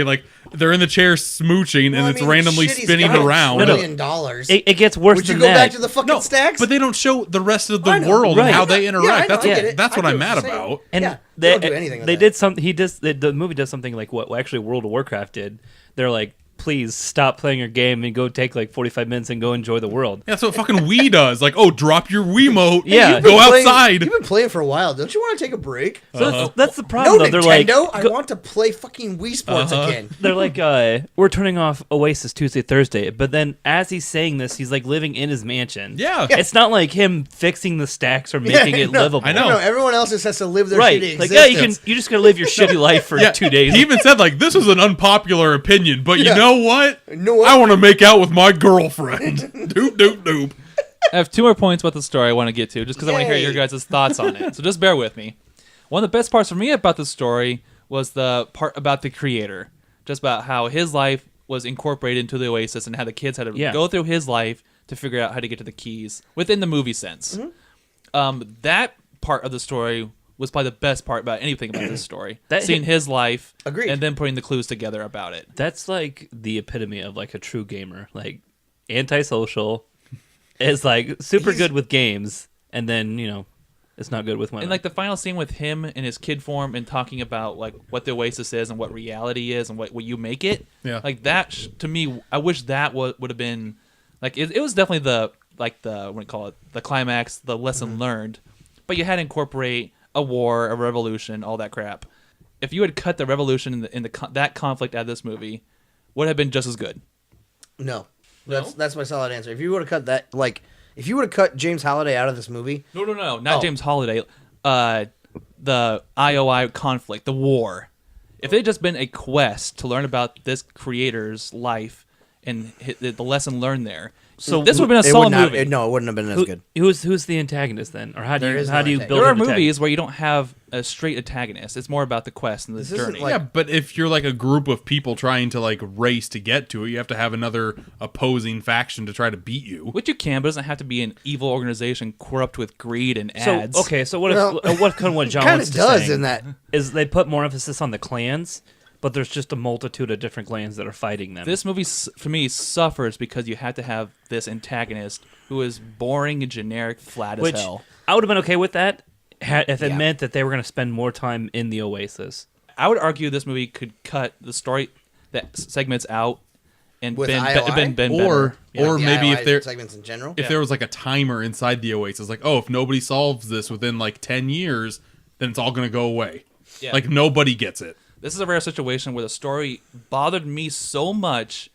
they're in the chair smooching and it's randomly shit, he's spinning got around. $1 million. It gets worse Would you than go that. back to the fucking stacks? But they don't show the rest of the I know, world right. and how they Yeah, interact. I know, I get it. That's I what get I'm what mad you're saying. about. And Yeah, they don't do anything with they that. did some. The movie does something like what actually World of Warcraft did. They're like, please stop playing your game and go take like 45 minutes and go enjoy the world. Yeah, that's what fucking Wii does. Like, oh, drop your Wiimote. Yeah. Go Playing- outside. You've been playing for a while. Don't you want to take a break? So that's the problem. No, though. They're like, Nintendo. I want to play fucking Wii Sports again. they're like, we're turning off Oasis Tuesday, Thursday. But then as he's saying this, he's like living in his mansion. Yeah. It's not like him fixing the stacks or making it no, livable. I know. No, everyone else just has to live their Right. shitty Like, existence. you just gotta live your shitty life for 2 days. He even said, like, this is an unpopular opinion, but you know what? You know what? I want to make out with my girlfriend. Doop, doop, doop. I have 2 more points about the story I want to get to, just because I want to hear Yay. your guys' thoughts on it. So just bear with me. One of the best parts for me about the story was the part about the creator, just about how his life was incorporated into the Oasis and how the kids had to go through his life to figure out how to get to the keys within the movie sense. That part of the story was probably the best part about anything about this story. Seeing his life, Agreed. and then putting the clues together about it. That's like the epitome of like a true gamer. Like antisocial, is like super good with games, and then it's not good with women. And like the final scene with him in his kid form and talking about like what the Oasis is and what reality is and what you make it. Yeah. Like that to me, I wish that would have been like it was definitely the what do you call it, the climax, the lesson learned. But you had to incorporate a war, a revolution, all that crap. If you had cut the revolution in that conflict out of this movie, would have been just as good. No. That's my solid answer. If you would have cut that, like, if you would have cut James Halliday out of this movie. No, not James Halliday. The IOI conflict, the war. If it had just been a quest to learn about this creator's life and the lesson learned there, so this would have been a solid movie. It wouldn't have been as good. Who's the antagonist then, or how do you build? There are an movies where you don't have a straight antagonist. It's more about the quest and the journey. Yeah, but if you're like a group of people trying to like race to get to it, you have to have another opposing faction to try to beat you. Which you can, but it doesn't have to be an evil organization corrupt with greed and ads. So what if what John kind wants of to does say in that is they put more emphasis on the clans, but there's just a multitude of different clans that are fighting them. This movie, for me, suffers because you had to have this antagonist who is boring and generic, flat as hell. I would have been okay with that if it meant that they were going to spend more time in the Oasis. I would argue this movie could cut the story that segments out and With been IOI? better. Or maybe if there segments in general. if there was like a timer inside the Oasis, like, oh, if nobody solves this within like 10 years, then it's all going to go away. Yeah. Like nobody gets it. This is a rare situation where the story bothered me so much.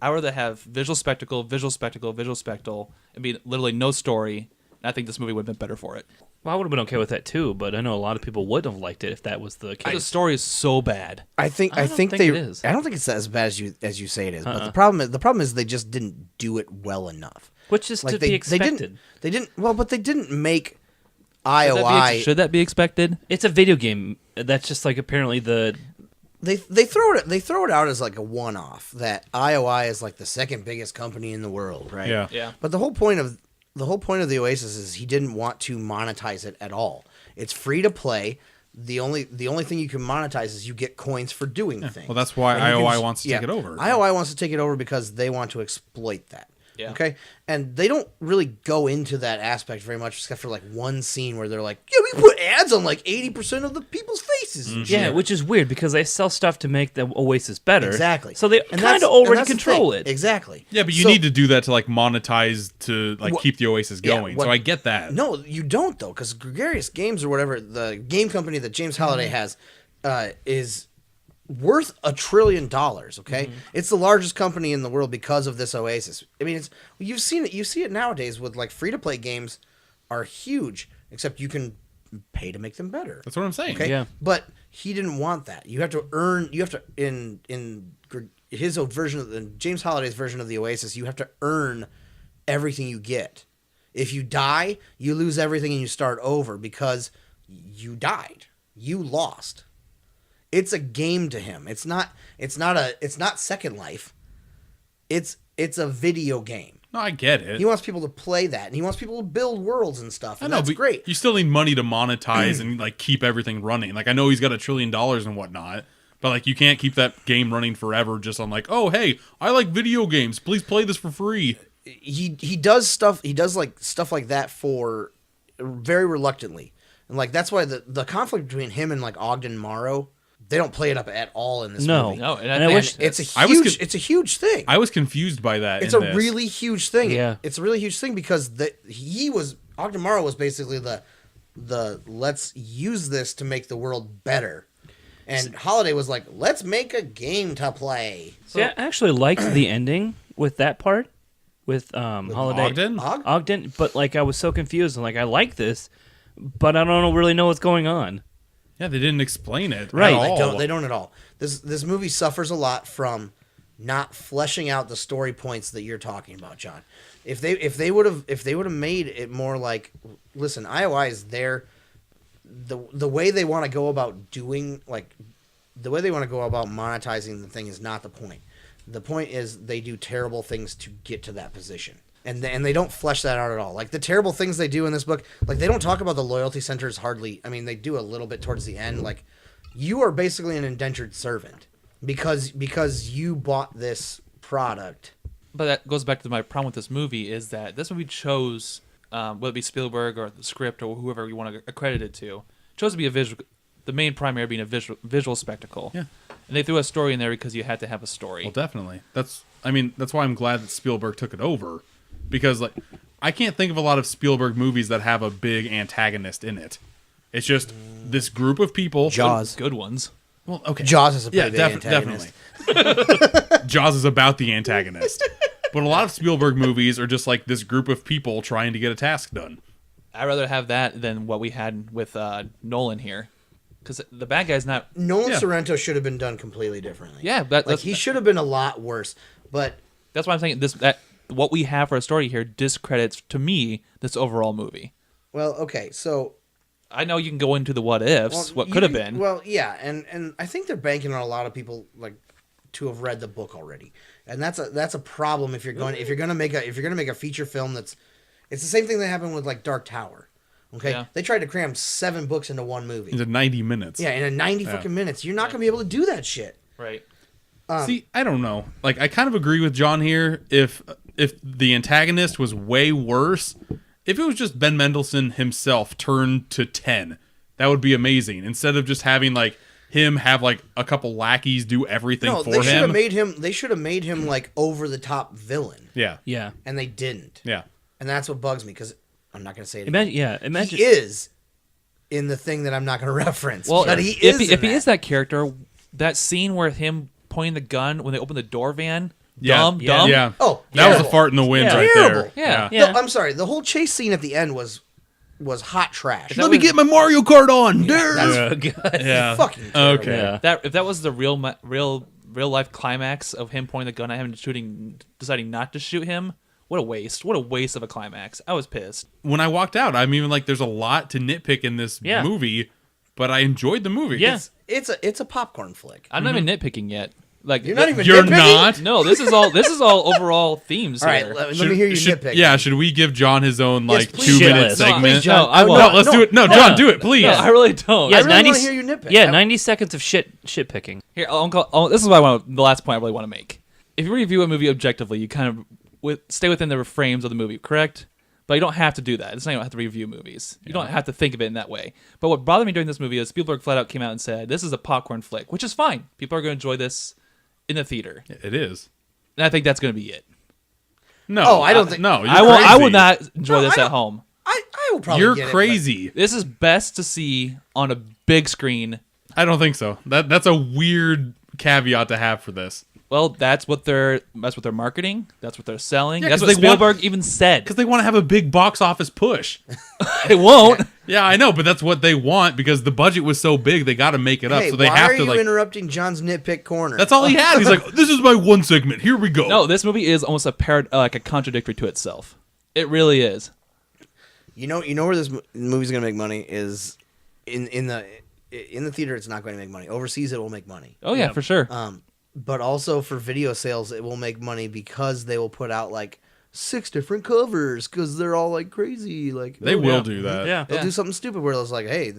I would rather have visual spectacle, and be literally no story. And I think this movie would have been better for it. Well, I would have been okay with that too, but I know a lot of people wouldn't have liked it if that was the case. The story is so bad. I think don't think they. it is. I don't think it's as bad as you say it is. But the problem is they just didn't do it well enough. Which is Like to be expected. They didn't. Well, but they didn't make IOI. Should that be expected? It's a video game. That's just like apparently the. They throw it out as like a one-off that IOI is like the second biggest company in the world, right? Yeah. Yeah. But the whole point of the Oasis is he didn't want to monetize it at all. It's free to play. The only thing you can monetize is you get coins for doing things. Well, that's why And you IOI can- wants to take it over. IOI wants to take it over because they want to exploit that. Yeah. Okay. And they don't really go into that aspect very much, except for like one scene where they're like, "Yeah, we put ads on like 80% of the people's faces." And shit." Yeah, which is weird because they sell stuff to make the Oasis better. Exactly. So they And kind that's- of and already that's the control thing. it. Exactly. Yeah, but you So- need to do that to like monetize to like Well, keep the Oasis yeah, going. what- So I get that. No, you don't though, because Gregarious Games or whatever the game company that James Halliday has is worth $1 trillion. Okay, it's the largest company in the world because of this Oasis. I mean, it's you've seen it. You see it nowadays with like free to play games are huge, except you can pay to make them better. That's what I'm saying. Okay, Yeah. but he didn't want that. You have to earn. You have to in his version of the James Halliday's version of the Oasis. You have to earn everything you get. If you die, you lose everything and you start over because you died. You lost. It's a game to him. It's not Second Life. It's a video game. No, I get it. He wants people to play that, and he wants people to build worlds and stuff. I And know, that's but great. you still need money to monetize and like keep everything running. Like I know he's got $1 trillion and whatnot, but like you can't keep that game running forever just on like, oh hey, I like video games. Please play this for free. He does stuff. He does like stuff like that for very reluctantly, and like that's why the conflict between him and like Ogden Morrow. They don't play it up at all in this movie. No, and I And wish it's a I was huge. It's a huge thing. I was confused by that. It's in a this. really huge thing. Yeah. It's a really huge thing because Ogden Morrow was basically the let's use this to make the world better, and Holiday was like, let's make a game to play. See, I actually liked the ending with that part with Holiday Ogden? Ogden, but like I was so confused and like I like this, but I don't really know what's going on. Yeah, they didn't explain it. Right. At all. They don't at all. This movie suffers a lot from not fleshing out the story points that you're talking about, John. If they would have made it more like, listen, IOI is there. the way they want to go about doing the way they want to go about monetizing the thing is not the point. The point is they do terrible things to get to that position. And they don't flesh that out at all. Like the terrible things they do in this book, like they don't talk about the loyalty centers hardly. I mean, they do a little bit towards the end. Like you are basically an indentured servant because you bought this product. But that goes back to my problem with this movie is that this movie chose, whether it be Spielberg or the script or whoever you want to accredit it to, chose to be a visual. The main primary being a visual spectacle. Yeah. And they threw a story in there because you had to have a story. Well, definitely. That's why I'm glad that Spielberg took it over, because like I can't think of a lot of Spielberg movies that have a big antagonist in it. It's just this group of people. Jaws. Good ones. Well, okay. Jaws is a pretty big antagonist. Definitely. Jaws is about the antagonist. But a lot of Spielberg movies are just like this group of people trying to get a task done. I'd rather have that than what we had with Nolan here. Because the bad guy's not... Nolan Sorrento should have been done completely differently. Yeah, he should have been a lot worse. But that's why I'm saying what we have for a story here discredits, to me, this overall movie. Well, okay, so... I know you can go into the what ifs, what could have been. Well, yeah, and I think they're banking on a lot of people like to have read the book already, and that's a problem if you're gonna make a feature film it's the same thing that happened with like Dark Tower. Okay, Yeah. They tried to cram 7 books into one movie. Into 90 minutes. Yeah, in a 90 fucking minutes, you're not gonna be able to do that shit. Right. See, I don't know. Like, I kind of agree with John here. If the antagonist was way worse, if it was just Ben Mendelsohn himself turned to 10, that would be amazing. Instead of just having like him have like a couple lackeys do everything for they should have him. made him. They should have made him like over the top villain. Yeah. Yeah. And they didn't. Yeah. And that's what bugs me because I'm not gonna say it. Imagine he is in the thing that I'm not gonna reference. Well, but he if is. he is that character, that scene where him pointing the gun when they open the door van, Yeah. dumb. Yeah. Oh, that was a terrible. fart in the wind Yeah. right Terrible. there. Yeah. Yeah. No, I'm sorry. The whole chase scene at the end was hot trash. Let me get my Mario Kart on. That's Oh, God. Yeah. fucking terrible. Okay. Yeah. If that was the real life climax of him pointing the gun at him and deciding not to shoot him, what a waste! What a waste of a climax. I was pissed. When I walked out, I'm even like, there's a lot to nitpick in this Yeah. movie, but I enjoyed the movie. Yeah. It's a popcorn flick. I'm not even nitpicking yet. Like You're not even You're nitpicking? not? No, this is all overall themes All right, here. let me hear you nitpick. Yeah, should we give John his own Yes, like please. 2-minute Shitless. segment? Please, John. No, I won't. No, let's do it. No, John, do it, please. No, I really don't. Yeah, I really 90 want to hear you nitpick. Yeah, 90 seconds of shit picking. Here, this is the last point I really want to make. If you review a movie objectively, you kind of stay within the frames of the movie, correct? But you don't have to do that. It's not you don't have to review movies. You don't have to think of it in that way. But what bothered me during this movie is Spielberg flat out came out and said, this is a popcorn flick, which is fine. People are going to enjoy this in the theater. It is. And I think that's going to be it. No. Oh, I don't think- No, you're I will crazy. not enjoy No, this I at don't- home. I will probably You're get it, crazy. This is best to see on a big screen. I don't think so. That's a weird caveat to have for this. Well, that's what they're marketing. That's what they're selling. Yeah, That's 'cause what they want- Spielberg even said. Because they want to have a big box office push. It won't. Yeah, I know, but that's what they want because the budget was so big, they got to make it but, up. hey, So they why have are to you like. interrupting John's nitpick corner? That's all he had. He's like, "This is my one segment. Here we go." No, this movie is almost like a contradictory to itself. It really is. You know where this movie's gonna make money is in the theater. It's not going to make money. Overseas, it will make money. Oh yeah, for sure. But also for video sales, it will make money because they will put out like 6 different covers because they're all like crazy. Like They will do that. Yeah. They'll do something stupid where it's like, hey,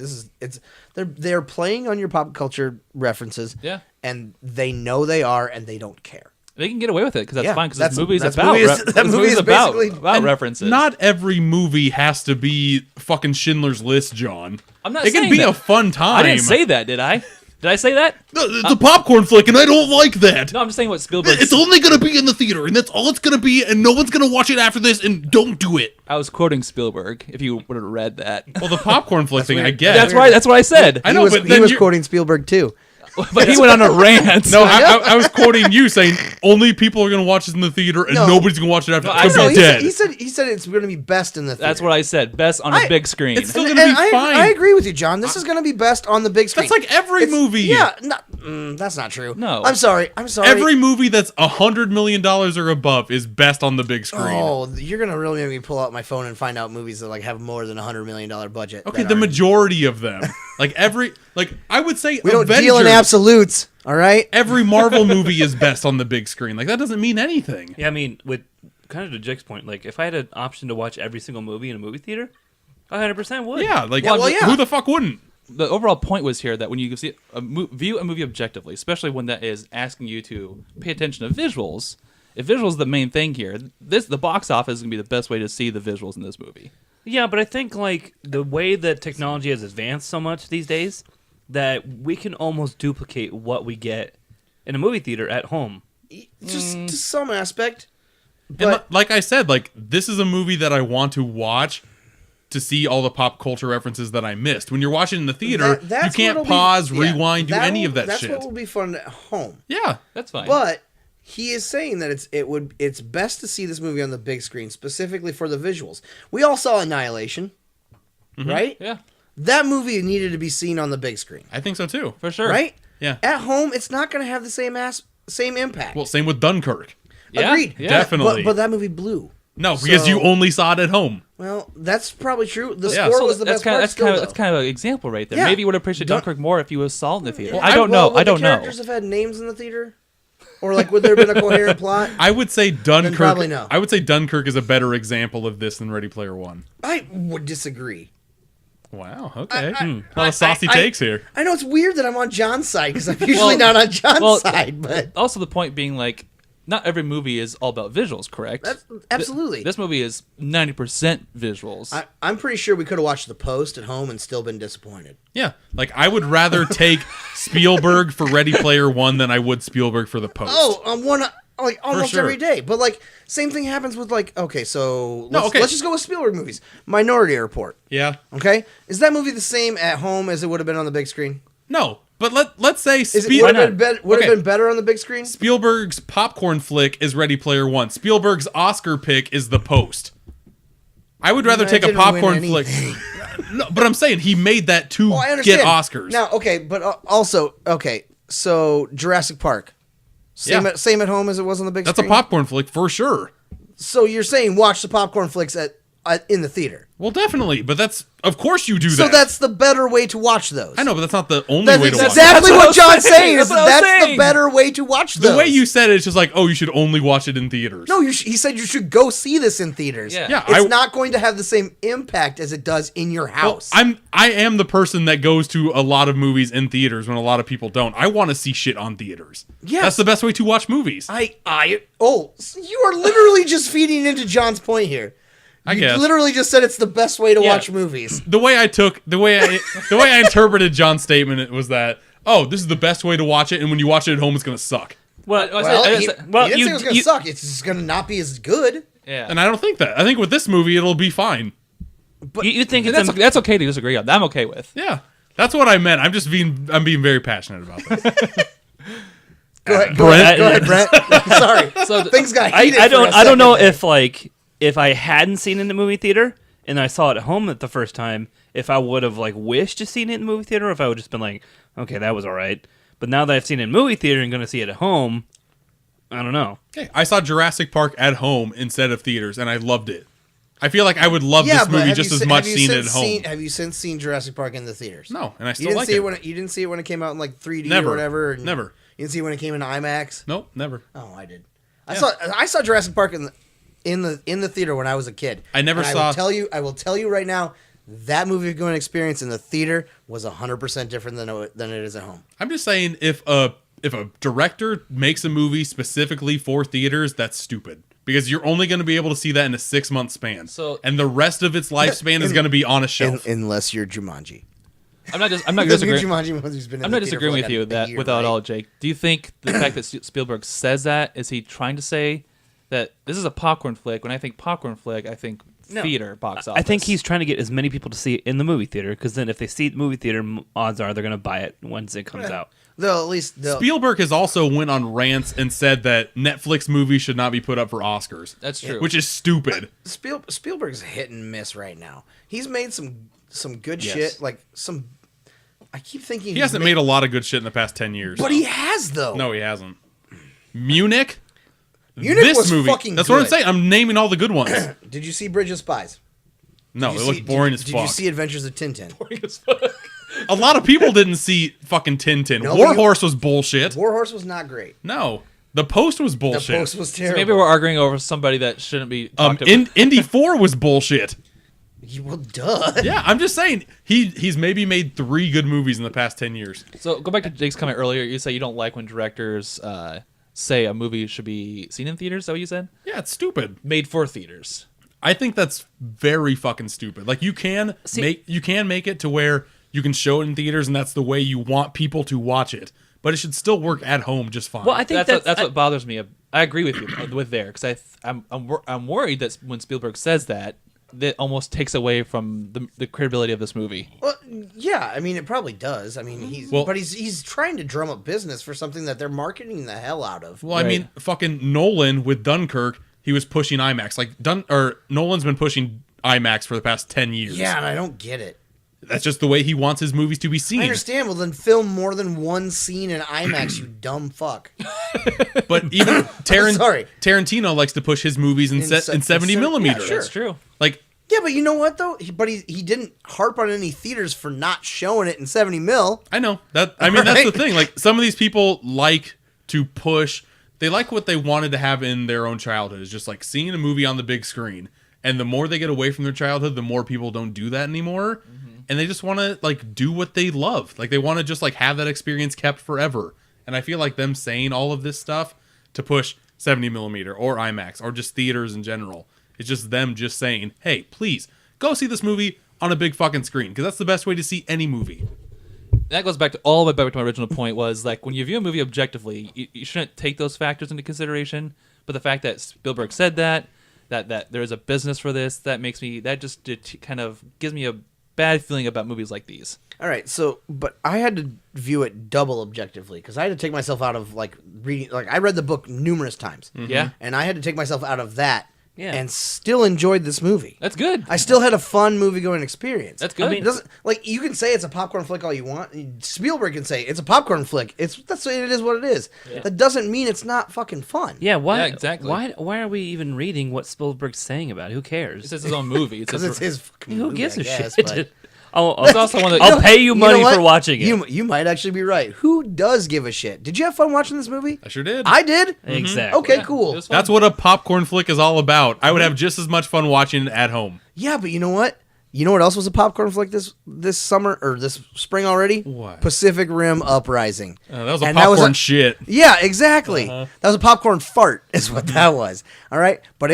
they're playing on your pop culture references. Yeah. And they know they are, and they don't care. They can get away with it because that's Yeah, fine. Because that's- this movie is that's about movie is- this that movie movie is about basically- And references. Not every movie has to be fucking Schindler's List, John. I'm not It can saying be that. a fun time. I didn't say that, did I? Did I say that? No, it's a popcorn flick, and I don't like that. No, I'm just saying what Spielberg. It's only gonna be in the theater, and that's all it's gonna be, and no one's gonna watch it after this. And don't do it. I was quoting Spielberg. If you would have read that, Well, the popcorn flick thing, I weird. get. that's right. That's what I said. I know, he was, but he then was you're- quoting Spielberg too. But he went on a rant. No, I was quoting you saying only people are going to watch this in the theater and No. nobody's going to watch it after. I It's know, going to be dead. He said it's going to be best in the theater. That's what I said. Best on a big screen. it's still going to be fine. I agree with you, John. This is going to be best on the big screen. That's like every movie. Yeah, that's not true. No. I'm sorry. Every movie that's $100 million or above is best on the big screen. Oh, you're gonna really make me pull out my phone and find out movies that like have more than $100 million budget. Okay, that the aren't. majority of them. I would say We don't Avengers, deal in absolutes. All right. every Marvel movie is best on the big screen. Like that doesn't mean anything. Yeah, I mean, with kind of to Jake's point, like if I had an option to watch every single movie in a movie theater, I 100% would. Yeah, like yeah. who the fuck wouldn't? The overall point was here that when you see view a movie objectively, especially one that is asking you to pay attention to visuals, if visuals is the main thing here, the box office is going to be the best way to see the visuals in this movie. Yeah, but I think like the way that technology has advanced so much these days that we can almost duplicate what we get in a movie theater at home. Just to some aspect. And But like I said, like this is a movie that I want to watch to see all the pop culture references that I missed. When you're watching in the theater, you that's can't what'll pause, be, yeah, rewind, do any of that that's shit. That's what will be fun at home. Yeah. That's fine. But he is saying that it's best to see this movie on the big screen, specifically for the visuals. We all saw Annihilation, right? Yeah, That movie needed to be seen on the big screen, I think so too. for sure. right? Yeah. At home, it's not going to have the same impact. Well, same with Dunkirk. Yeah, Agreed. yeah. Definitely. But that movie blew. No, because So- you only saw it at home. Well, that's probably true. The Yeah. score So was the best part. That's kind of an example right there. Yeah. Maybe you would appreciate Dun- Dunkirk more if you saw it in the theater. Well, I don't know. I don't the know. characters have had names in the theater, or like would there have been a coherent plot? I would say Dunkirk. probably no. I would say Dunkirk is a better example of this than Ready Player One. I would disagree. Wow. Okay. I- A lot of saucy takes here. I know it's weird that I'm on John's side because I'm usually not on John's side, but Also, the point being, like, not every movie is all about visuals, correct? that's absolutely. This movie is 90% visuals. I'm pretty sure we could have watched The Post at home and still been disappointed. Yeah. Like I would rather take Spielberg for Ready Player One than I would Spielberg for The Post. Oh, one like almost sure. every day, but like same thing happens with like okay, so let's, okay. let's just go with Spielberg movies. Minority Report. Yeah. Okay, is that movie the same at home as it would have been on the big screen? No. But let's say Is it would have been, Okay. been better on the big screen? Spielberg's popcorn flick is Ready Player One. Spielberg's Oscar pick is The Post. I would rather That take a didn't win popcorn flick. anything. No, but I'm saying he made that to Oh, I understand. get Oscars. Now, okay, but also okay, so Jurassic Park, same Yeah. same at home as it was on the big That's a screen. popcorn flick for sure. So you're saying watch the popcorn flicks at in the theater. Well, definitely, but that's of course you do So that. that's the better way to watch those. I know, but that's not the only That's way to watch. exactly That's what I what was John's saying. saying. That's Is what I was that's the saying. better way to watch those. The way you said it, it's just like, oh, you should only watch it in theaters. No, he said you should go see this in theaters. Yeah. Yeah, It's not going to have the same impact as it does in your Well, house. I am the person that goes to a lot of movies in theaters when a lot of people don't. I want to see shit on theaters. Yes. That's the best way to watch movies. You are literally just feeding into John's point here. I You guess. literally just said it's the best way to Yeah. watch movies. The way I interpreted John's statement it was that, oh, this is the best way to watch it, and when you watch it at home, it's gonna suck. well, Well, he, I he said- didn't say it was going to suck. It's just going to not be as good. yeah. And I don't think that. I think with this movie, it'll be fine. You think And it's that's okay to disagree on. That I'm okay with. Yeah, that's what I meant. I'm being very passionate about this. Go ahead, Brent? Brent. Sorry. So Things got heated. I for a don't know second if I hadn't seen it in the movie theater and I saw it at home the first time, if I would have like wished to seen it in the movie theater, or if I would just been like, okay, that was all right. But now that I've seen it in the movie theater and going to see it at home, I don't know. Okay, I saw Jurassic Park at home instead of theaters, and I loved it. I feel like I would love Yeah, this but movie have just you as se- much have you seeing it at since home. have you since seen Jurassic Park in the theaters? No, and I You still didn't like see it. it when you didn't see it when it came out in like 3D Never. or whatever. and Never. You didn't see it when it came in IMAX. Nope, never. Oh, I did. Yeah. I saw Jurassic Park in the theater when I was a kid. I never And saw- I will tell you right now, that movie going experience in the theater was 100% different than it is at home. I'm just saying, if a director makes a movie specifically for theaters, that's stupid. Because you're only going to be able to see that in a 6-month span. And the rest of its lifespan is going to be on a shelf. Unless you're Jumanji. I'm not The new disagreeing. Jumanji movie's been in I'm the not theater disagreeing for with like you a that year, without right? all, Jake. Do you think the fact that Spielberg says that, is he trying to say that this is a popcorn flick? When I think popcorn flick, I think theater box office. I think he's trying to get as many people to see it in the movie theater, because then if they see it in the movie theater, odds are they're going to buy it once it comes out. They'll at least Spielberg has also went on rants and said that Netflix movies should not be put up for Oscars. That's true. Which is stupid. Spielberg's hit and miss right now. He's made some good Yes. shit, like some. I keep thinking He hasn't made a lot of good shit in the past 10 years. but he has though. No, he hasn't. Munich? Munich This was movie. fucking That's good. what I'm saying. I'm naming all the good ones. Did you see Bridge of Spies? No, Did it you looked boring as Did fuck. you see Adventures of Tintin? A lot of people didn't see fucking Tintin. No, Warhorse was bullshit. Warhorse was not great. No. The Post was The bullshit. Post was So terrible. maybe we're arguing over somebody that shouldn't be talked about. Indy 4 was bullshit. Well, duh. Yeah, I'm just saying he's maybe made 3 good movies in the past 10 years. So go back to Jake's comment earlier. You say you don't like when directors say a movie should be seen in theaters. Is that what you said? Yeah, it's stupid. Made for theaters. I think that's very fucking stupid. Like you can make it to where you can show it in theaters and that's the way you want people to watch it. But it should still work at home just fine. Well, I think That's what bothers me. I agree with you with there because I'm worried that when Spielberg says that almost takes away from the credibility of this movie. Well, yeah, I mean, it probably does. I mean, he's trying to drum up business for something that they're marketing the hell out of. Well, I mean, fucking Nolan with Dunkirk, he was pushing IMAX. Like Nolan's been pushing IMAX for the past 10 years. Yeah, and I don't get it. That's just the way he wants his movies to be seen. I understand. Well, then film more than one scene in IMAX, you dumb fuck. But even sorry. Tarantino likes to push his movies in 70 millimeter. yeah, sure. That's true. Like, Yeah, but you know what though? He didn't harp on any theaters for not showing it in 70 mil. I know that. I mean, that's Right. the thing. Like, some of these people like to push. They like what they wanted to have in their own childhood. Is just like seeing a movie on the big screen. And the more they get away from their childhood, the more people don't do that anymore. Mm-hmm. And they just want to like do what they love. Like they want to just like have that experience kept forever. And I feel like them saying all of this stuff to push 70 millimeter or IMAX or just theaters in general. It's just them just saying, hey, please go see this movie on a big fucking screen because that's the best way to see any movie. That goes back to all the way back to my original point was like when you view a movie objectively, you shouldn't take those factors into consideration. But the fact that Spielberg said that there is a business for this, that just kind of gives me a bad feeling about movies like these. All right, but I had to view it double objectively because I had to take myself out of like reading. Like I read the book numerous times. Mm-hmm. Yeah, and I had to take myself out of that. Yeah. And still enjoyed this movie. that's good. I still had a fun movie-going experience. That's good. I mean, it doesn't like you can say it's a popcorn flick all you want. Spielberg can say it's a popcorn flick. It is what it is. Yeah. That doesn't mean it's not fucking fun. Yeah, why? Yeah, exactly. Why are we even reading what Spielberg's saying about it? Who cares? It's his own movie. Because it's his fucking Who movie, gives I a guess, shit? but- It's also one that I'll pay you money know what? for watching it. You might actually be right. Who does give a shit? Did you have fun watching this movie? I sure did. I did. Exactly. Okay, cool. it was fun. That's what a popcorn flick is all about. I would have just as much fun watching it at home. Yeah, but you know what? You know what else was a popcorn flick this summer or this spring already? What? Pacific Rim Uprising. That was a And that was popcorn a- shit. Yeah, exactly. That was a popcorn fart, is what that was. All right, but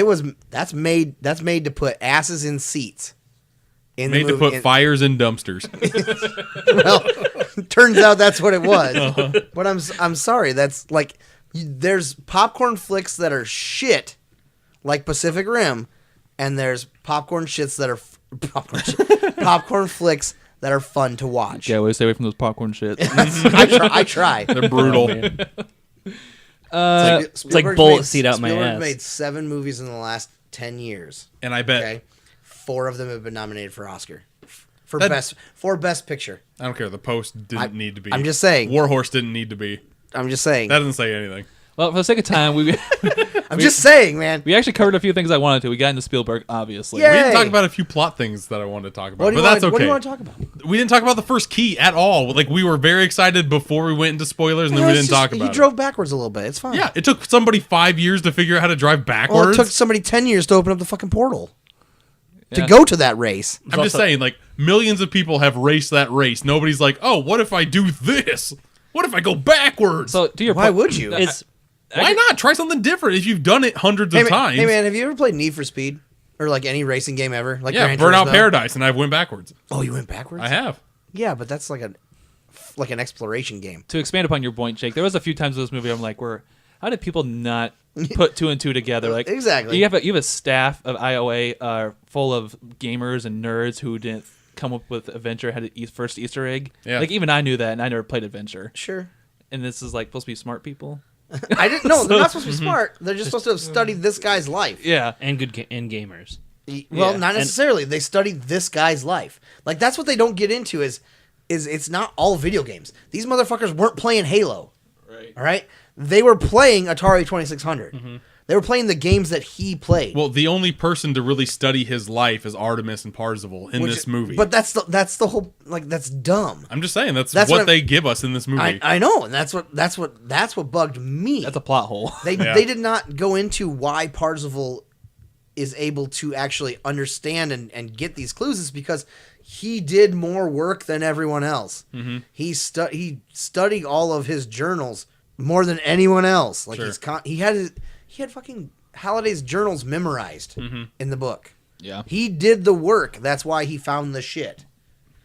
that's made to put asses in seats. In Made the to movie. put fires in dumpsters. Well, turns out that's what it was. But I'm sorry. That's like there's popcorn flicks that are shit, like Pacific Rim, and there's popcorn shits that are popcorn flicks that are fun to watch. Yeah, we stay away from those popcorn shit. I try. They're brutal. It's like bullet seat out my Spielberg ass. made 7 movies in the last 10 years. And I bet Okay, 4 of them have been nominated for Oscar for That- best picture. I don't care. The Post didn't need to be. I'm just saying. Warhorse didn't need to be. I'm just saying. That doesn't say anything. Well, for the sake of time, I'm just saying, man. we actually covered a few things I wanted to. We got into Spielberg, obviously. Yeah. We didn't Hey. talk about a few plot things that I wanted to talk about, What do but you that's want? okay. What do you want to talk about? We didn't talk about the first key at all. Like we were very excited before we went into spoilers, and then we didn't talk about You drove backwards a little bit. It's fine. it. Yeah, it took somebody 5 years to figure out how to drive Well, backwards. it took somebody 10 years to open up the fucking portal to go to that race. I'm just saying, like millions of people have raced that race. Nobody's like, oh, what if I do this? What if I go backwards? So, to your Why point, would you? It's Why not try something different if you've done it hundreds of times? Hey man, have you ever played Need for Speed or like any racing game ever? Like Yeah, Gran Burnout Turismo? Paradise, and I went backwards. Oh, you went backwards? I have. Yeah, but that's like an exploration game. to expand upon your point, Jake, there was a few times in this movie I'm like, how did people not put 2 and 2 together? Like Exactly. You have a staff of IOA full of gamers and nerds who didn't come up with Adventure had a first Easter egg. Yeah. Like even I knew that, and I never played Adventure. Sure. and this is like supposed to be smart people. I didn't know. They're not supposed to be smart. They're just supposed to have studied this guy's life. Yeah. And and gamers. Well, Yeah. not necessarily. They studied this guy's life. Like, that's what they don't get into is it's not all video games. These motherfuckers weren't playing Halo. Right. All right? They were playing Atari 2600. Mm-hmm. They were playing the games that he played. Well, the only person to really study his life is Artemis and Parzival in this movie. But that's the whole, like, that's dumb. I'm just saying that's That's what what they give us in this movie. I know, and that's what bugged me. That's a plot hole. They did not go into why Parzival is able to actually understand and get these clues. Is because he did more work than everyone else. Mm-hmm. He studied all of his journals more than anyone else. Like Sure. he had fucking Halliday's journals memorized in the book. Yeah. He did the work. That's why he found the shit.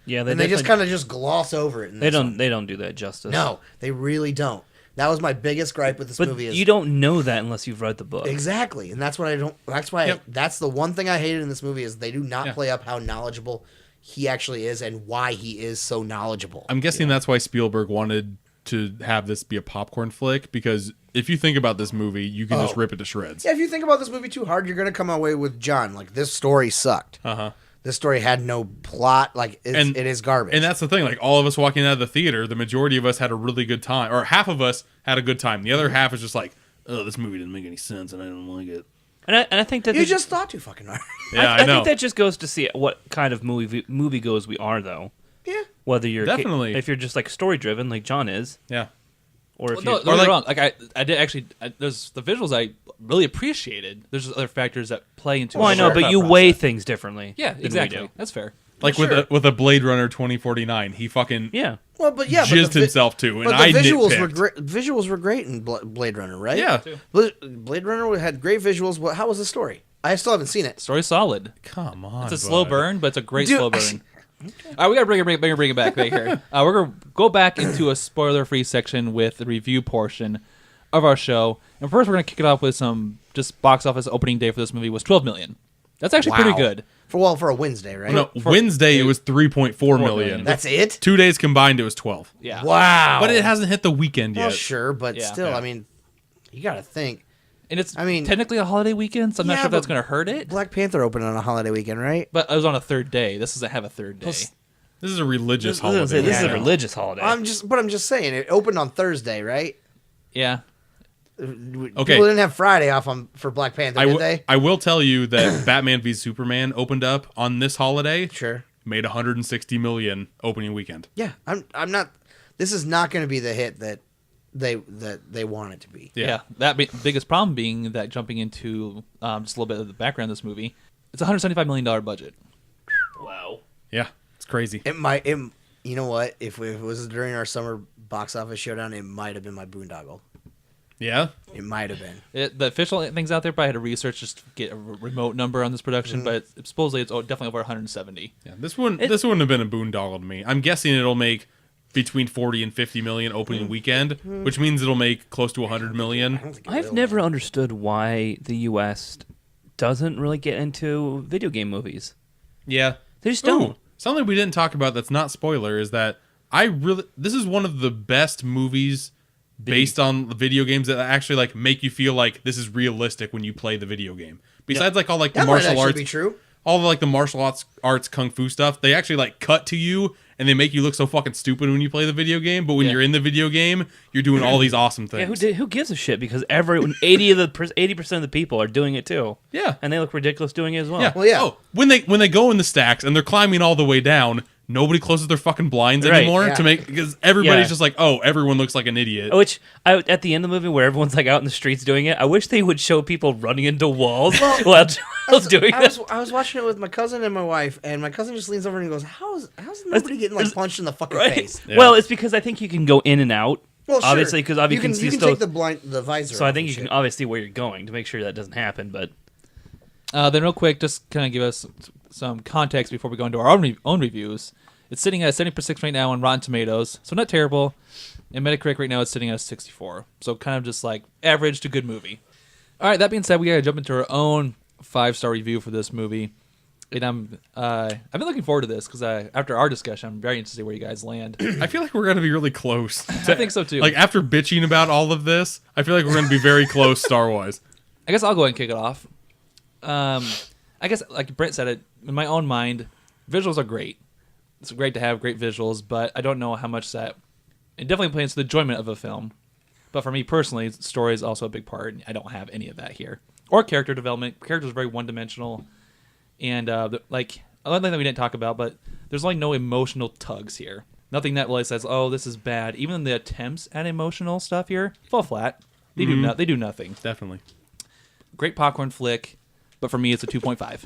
Yeah, And they just kind of just gloss over it. they don't do that justice. No, they really don't. That was my biggest gripe with this but movie. Is you don't know that unless you've read the book. exactly, and that's what I don't. That's why. Yep. That's the one thing I hated in this movie is they do not Yeah. play up how knowledgeable he actually is and why he is so knowledgeable. I'm guessing that's why Spielberg wanted to have this be a popcorn flick, because if you think about this movie, you can just rip it to shreds. Yeah, if you think about this movie too hard, you're gonna come away with John like this story sucked. This story had no plot. Like it is garbage. And that's the thing. Like, all of us walking out of the theater, the majority of us had a really good time, or half of us had a good time. The other half is just like, oh, this movie didn't make any sense, and I don't like it. And I think that you just thought too fucking hard. Yeah, I know. think that just goes to see what kind of movie goes we are, though. Yeah. Whether you're Definitely. if you're just like story driven, like John is, Yeah. or if No, you're don't get me like- wrong. Like I did actually. There's the visuals I really appreciated. There's other factors that play into. well, I know, but you weigh things differently. Yeah, than exactly. We do. That's fair. Like Sure. with a Blade Runner 2049, he fucking Yeah. Well, but yeah, jizzed himself too, and But I the visuals were nitpicked. great. Visuals were great in Blade Runner, right? Yeah. Blade Runner had great visuals. How was the story? I still haven't seen it. Story solid. Come on, It's a slow bud. burn, but it's a great Dude, slow burn. All right, we gotta bring it back right here. We're gonna go back into a spoiler-free section with the review portion of our show, and first we're gonna kick it off with some just box office opening day for this movie was 12 million. That's actually pretty Wow. good. For a Wednesday, right? No, Wednesday it was 3.4 million. million. That's it. 2 days combined, it was 12. Yeah. Wow. But it hasn't hit the weekend Well, yet. sure, but Yeah. still, Yeah. I mean, you got to think. And it's I mean- technically a holiday weekend, so I'm not Yeah, sure if that's but gonna hurt it. Black Panther opened on a holiday weekend, right? But it was on a third day. This doesn't have a third day. This is a religious I was gonna say, holiday. this is I a know. religious holiday. I'm just saying it opened on Thursday, right? Yeah. Okay. People didn't have Friday off for Black Panther, did they? I will tell you that Batman v Superman opened up on this holiday. Sure. Made 160 million opening weekend. Yeah, I'm not. This is not going to be the hit that they want it to be. Yeah. Biggest problem being that jumping into just a little bit of the background of this movie, it's a $175 million budget. wow. Yeah, it's crazy. It might. You know what? If it was during our summer box office showdown, it might have been my boondoggle. Yeah. It might have been. The official things out there, but I had to research just to get a remote number on this production, but supposedly it's definitely over 170. Yeah. This wouldn't have been a boondoggle to me. I'm guessing it'll make between 40 and 50 million opening weekend, which means it'll make close to 100 million. I've never understood why the U.S. doesn't really get into video game movies. Yeah. They just don't. Something we didn't talk about that's not spoiler is that this is one of the best movies based on video games that actually like make you feel like this is realistic when you play the video game. Besides like all like the That might martial actually arts, be true. all the like the martial arts kung fu stuff, they actually like cut to you and they make you look so fucking stupid when you play the video game, but when you're in the video game, you're doing all these awesome things. Yeah, who gives a shit? Because 80% of the people are doing it too. Yeah. And they look ridiculous doing it as well. Yeah. Well, yeah. Oh, when they go in the stacks and they're climbing all the way down, nobody closes their fucking blinds Right, anymore yeah. to make because everybody's Yeah. just like, oh, everyone looks like an idiot. Which, at the end of the movie where everyone's like out in the streets doing it, I wish they would show people running into walls while doing that. I was watching it with my cousin and my wife, and my cousin just leans over and goes, "How's nobody getting like punched in the fucking Right? face?" Yeah. Well, it's because I think you can go in and out. Well, sure. Obviously, because you can see you can still. take the visor. So I off think and you can shit. obviously where you're going to make sure that doesn't happen. But Then real quick, just kind of give us some context before we go into our own reviews. It's sitting at 76 right now on Rotten Tomatoes, so not terrible. In Metacritic right now, it's sitting at 64. So kind of just like average to good movie. All right, that being said, we got to jump into our own 5-star review for this movie. And I've been looking forward to this because after our discussion, I'm very interested where you guys land. I feel like we're gonna be really close. I think so too. Like after bitching about all of this, I feel like we're gonna be very close Star Wars. I guess I'll go ahead and kick it off. I guess, like Brent said it, in my own mind, visuals are great. It's great to have great visuals, but I don't know how much that... It definitely plays into the enjoyment of a film. But for me personally, story is also a big part. And I don't have any of that here. Or character development. Characters are very one-dimensional. And, another thing that we didn't talk about, but there's like no emotional tugs here. Nothing that really says, oh, this is bad. Even the attempts at emotional stuff here fall flat. They do nothing. Definitely. Great popcorn flick, but for me, it's a 2.5.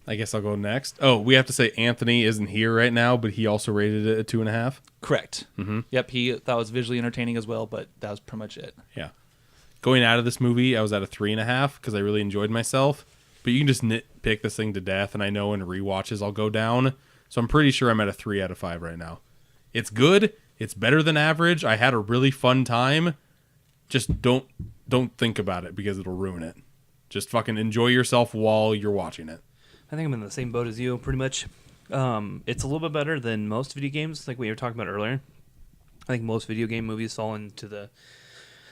I guess I'll go next. Oh, we have to say Anthony isn't here right now, but he also rated it a 2.5. Correct. Mm-hmm. Yep, he thought it was visually entertaining as well, but that was pretty much it. Yeah. Going out of this movie, I was at a 3.5 because I really enjoyed myself. But you can just nitpick this thing to death, and I know in rewatches I'll go down. So I'm pretty sure I'm at a 3 out of 5 right now. It's good. It's better than average. I had a really fun time. Just don't think about it because it'll ruin it. Just fucking enjoy yourself while you're watching it. I think I'm in the same boat as you, pretty much. It's a little bit better than most video games, like we were talking about earlier. I think most video game movies fall into the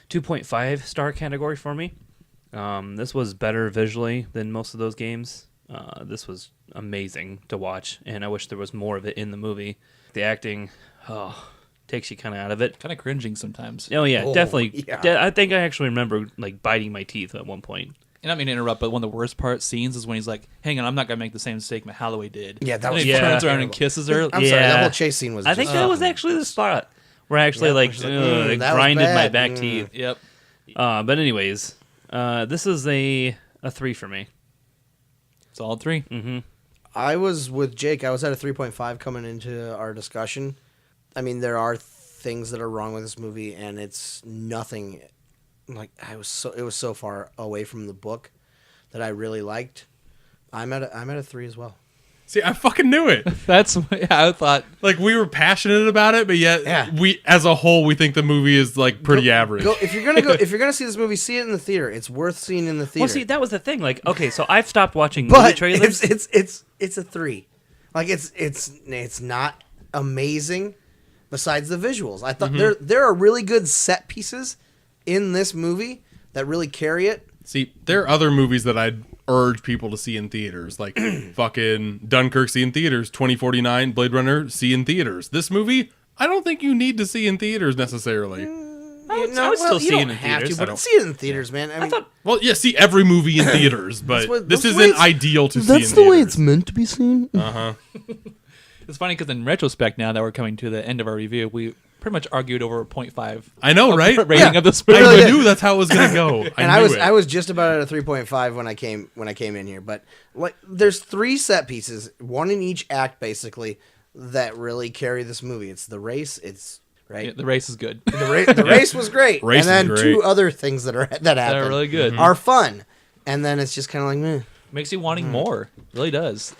2.5 star category for me. This was better visually than most of those games. This was amazing to watch, and I wish there was more of it in the movie. The acting, takes you kind of out of it. Kind of cringing sometimes. Oh yeah, definitely. Yeah. I think I actually remember like biting my teeth at one point. And I mean to interrupt, but one of the worst scenes is when he's like, hang on, I'm not going to make the same mistake Holloway did. Yeah, that and was he yeah. turns around and kisses her. I'm sorry, that whole chase scene was I think just- that was actually the spot where I actually Yeah, she's like, it that was grinded my bad. back teeth. Yep. But anyways, this is a 3 for me. Solid 3. Mm-hmm. I was with Jake. I was at a 3.5 coming into our discussion. I mean, there are things that are wrong with this movie, and it's nothing. Like it was so far away from the book that I really liked. I'm at a 3 as well. See, I fucking knew it. That's I thought. Like, we were passionate about it, but yet, Yeah. we, as a whole, we think the movie is, like, pretty average. If you're gonna see this movie, see it in the theater. It's worth seeing in the theater. Well, see, that was the thing. Like, okay, so I've stopped watching movie but trailers. it's a 3. Like it's not amazing. Besides the visuals, I thought there are really good set pieces in this movie that really carry it. See, there are other movies that I'd urge people to see in theaters, like fucking Dunkirk, see in theaters, 2049, Blade Runner, see in theaters. This movie, I don't think you need to see in theaters necessarily. I would still see you it don't in have theaters. to, but see it in theaters, man. I mean, Well, yeah, see every movie in theaters, but this that's the way isn't it's- ideal to see in that's theaters. the way it's meant to be seen. It's funny because in retrospect, now that we're coming to the end of our review, we pretty much argued over a 0.5 I know, right? rating of this movie. I really did. knew that's how it was gonna go. And I I was just about at a 3.5 when I came in here. But like, there's 3 set pieces, one in each act, basically, that really carry this movie. It's the race. It's right. Yeah, the race is good. The race was great. Race and then is great. 2 other things that happen They're really good. are fun. And then it's just kind of like, meh. Makes you wanting more. Really does.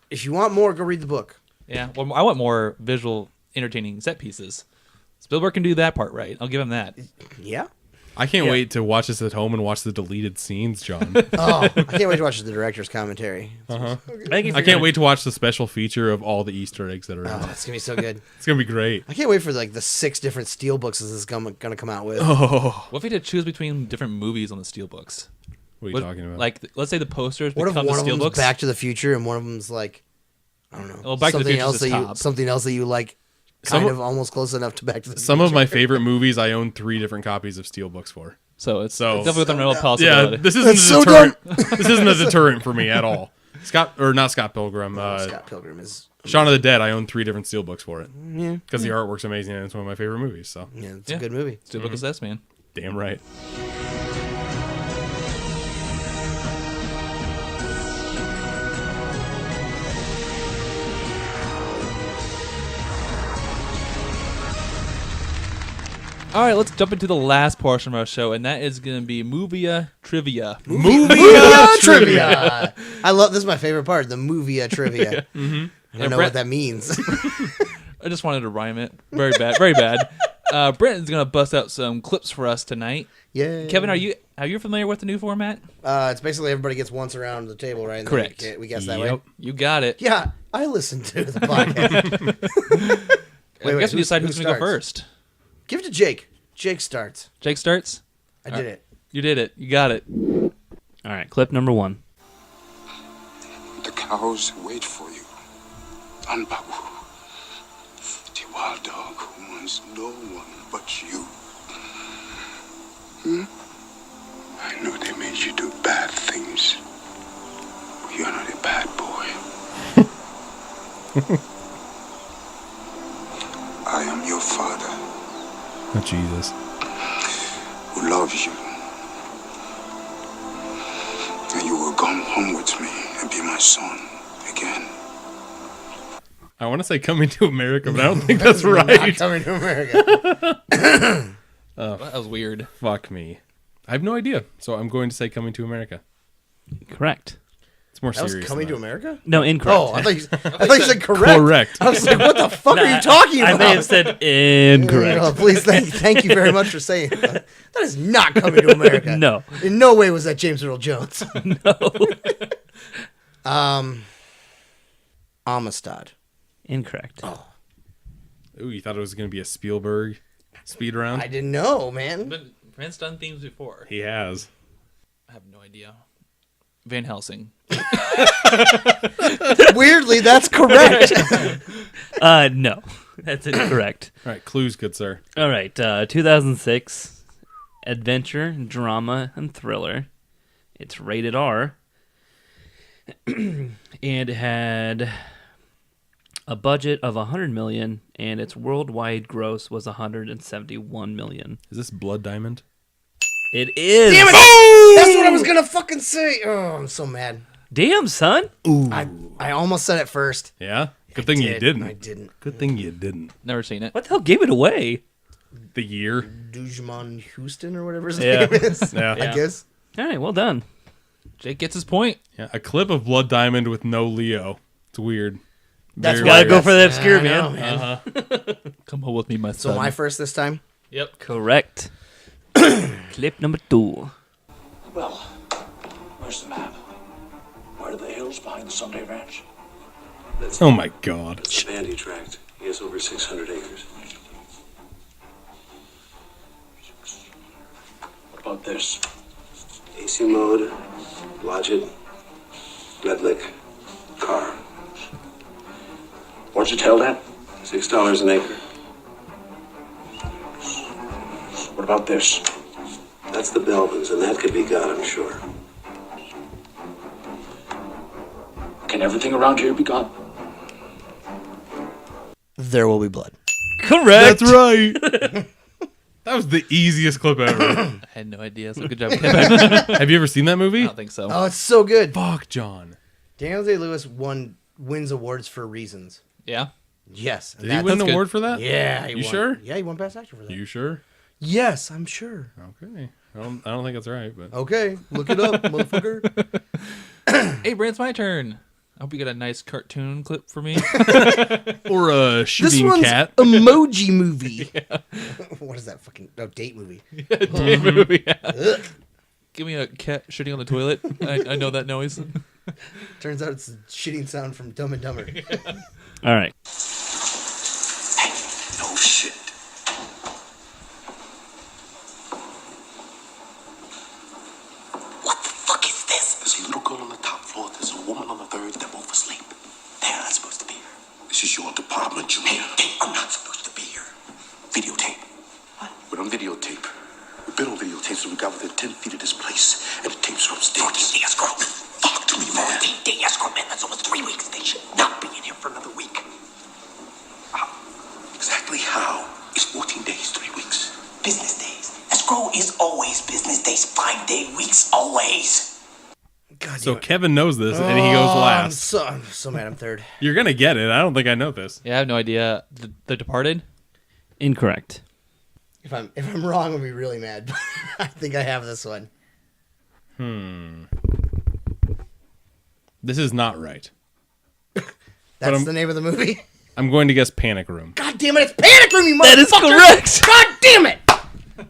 If you want more, go read the book. Yeah. Well, I want more visual, entertaining set pieces. Spielberg can do that part right. I'll give him that. Yeah. I can't wait to watch this at home and watch the deleted scenes, John. Oh, I can't wait to watch the director's commentary. I can't wait to watch the special feature of all the Easter eggs that are in Oh, it. it's gonna be so good. It's gonna be great. I can't wait for like the 6 different steel books this is gonna come out with. Oh, What if we had to choose between different movies on the steelbooks? what are you talking about? Like, let's say the posters What if become one the of them's steelbooks. Back to the Future and one of them's like, I don't know, Well, Back to the Future's the top. something else that you like, kind of almost close enough to Back to the Future. Some of my favorite movies, I own 3 different copies of steelbooks for. So it's So- definitely within real Yeah, possibility. this isn't That's a so deterrent. This isn't a deterrent for me at all. Not Scott Pilgrim. Scott Pilgrim is. Shaun of the Dead. I own 3 different steelbooks for it Yeah, because the artwork's amazing and it's one of my favorite movies. So yeah, it's Yeah. a good movie. Steelbook is this, man. damn right. All right, let's jump into the last portion of our show, and that is going to be Movia Trivia. Movia trivia. I love this. Is my favorite part. The movia trivia. I don't know Brent- what that means. I just wanted to rhyme it. Very bad. Very bad. Brent is gonna bust out some clips for us tonight. Yeah. Kevin, are you familiar with the new format? It's basically everybody gets once around the table, right? And then Correct. we guess that way. You got it. Yeah, I listened to the podcast. I guess we who decide who's gonna go starts? first. Give it to Jake. Jake starts. Jake starts. I did it. You did it. You got it. All right, clip number 1. The cows wait for you. Anbabu. The wild dog who wants no one but you. I know they made you do bad things. But you're not a bad boy. I am your father Oh, Jesus. who loves you. And you will come home with me and be my son again. I want to say Coming to America, but I don't think that's Not right. coming to America. That was weird. Fuck me. I have no idea, so I'm going to say Coming to America. Correct. It's more That was serious. coming to than that. America? No, incorrect. Oh, I thought you said correct. Correct. I was like, what the fuck are you talking about? I may have said incorrect. Oh, please, thank you very much for saying that. That is not coming to America. No. In no way was that James Earl Jones. Amistad. Incorrect. Oh. Ooh, you thought it was going to be a Spielberg speed round? I didn't know, man. But Brent's done themes before. He has. I have no idea. Van Helsing. Weirdly, that's correct. No, that's incorrect. All right, clues, good sir. All right, 2006 adventure, drama, and thriller. It's rated R, and it had a budget of 100 million, and its worldwide gross was 171 million. Is this Blood Diamond? It is. Damn it! That's what I was gonna fucking say. Oh, I'm so mad. Damn, son. I almost said it first. Yeah? Good thing you didn't. I didn't. Good thing you didn't. Never seen it. What the hell gave it away? The year. Dujman Houston or whatever his Yeah. name is. Yeah. I guess. All right, well done. Jake gets his point. Yeah, a clip of Blood Diamond with no Leo. It's weird. That's Very why Gotta go for the obscure, I know, man. Come home with me, my So son. my first this time. Yep. Correct. Clip number 2. Well, where's the map? Where are the hills behind the Sunday Ranch? Oh my god. It's the Bandy Tract. He has over 600 acres. What about this? AC mode, Lodgett, Redlick, car. What'd you tell that? $6 an acre. What about this? That's the Belvins, and that could be got, I'm sure. Can everything around here be got? There will be blood. Correct. That's right. That was the easiest clip ever. I had no idea. So good job, Kevin. Have you ever seen that movie? I don't think so. Oh, it's so good. Fuck, John. Daniel Day-Lewis wins awards for reasons. Yeah. Yes. and Did he that's- win the good. award for that? Yeah. He You won. sure? Yeah, he won Best Actor for that. You sure? Yes, I'm sure. Okay. I don't think that's right, but Okay, look it up, motherfucker. Hey, Brent, it's my turn. I hope you got a nice cartoon clip for me. or a This shooting one's cat. emoji movie. What is that fucking date movie? Give me a cat shitting on the toilet. I know that noise. Turns out it's a shitting sound from Dumb and Dumber. All right. No shit. What the fuck is this? There's a little girl on the top floor. There's a woman on the third. They're both asleep. They're not supposed to be here. This is your department, Junior. They are not supposed to be here. Videotape. What? We're on videotape. We've been on videotape, so we got within 10 feet of this place. And the tapes are upstairs. 14 days, girl. Fuck to me, man. 14 days, girl, man. That's almost 3 weeks. They should not be in here for another week. Exactly how is 14 days, 3 weeks? Business days. Escrow is always business days. 5-day weeks, always. God, So Kevin knows this, and he goes last. I'm so mad I'm third. You're gonna get it. I don't think I know this. Yeah, I have no idea. The Departed? Incorrect. If I'm wrong, I'll be really mad. But I think I have this one. This is not right. That's I'm- the name of the movie. I'm going to guess Panic Room. God damn it! It's Panic Room, you motherfucker! That is correct. God damn it!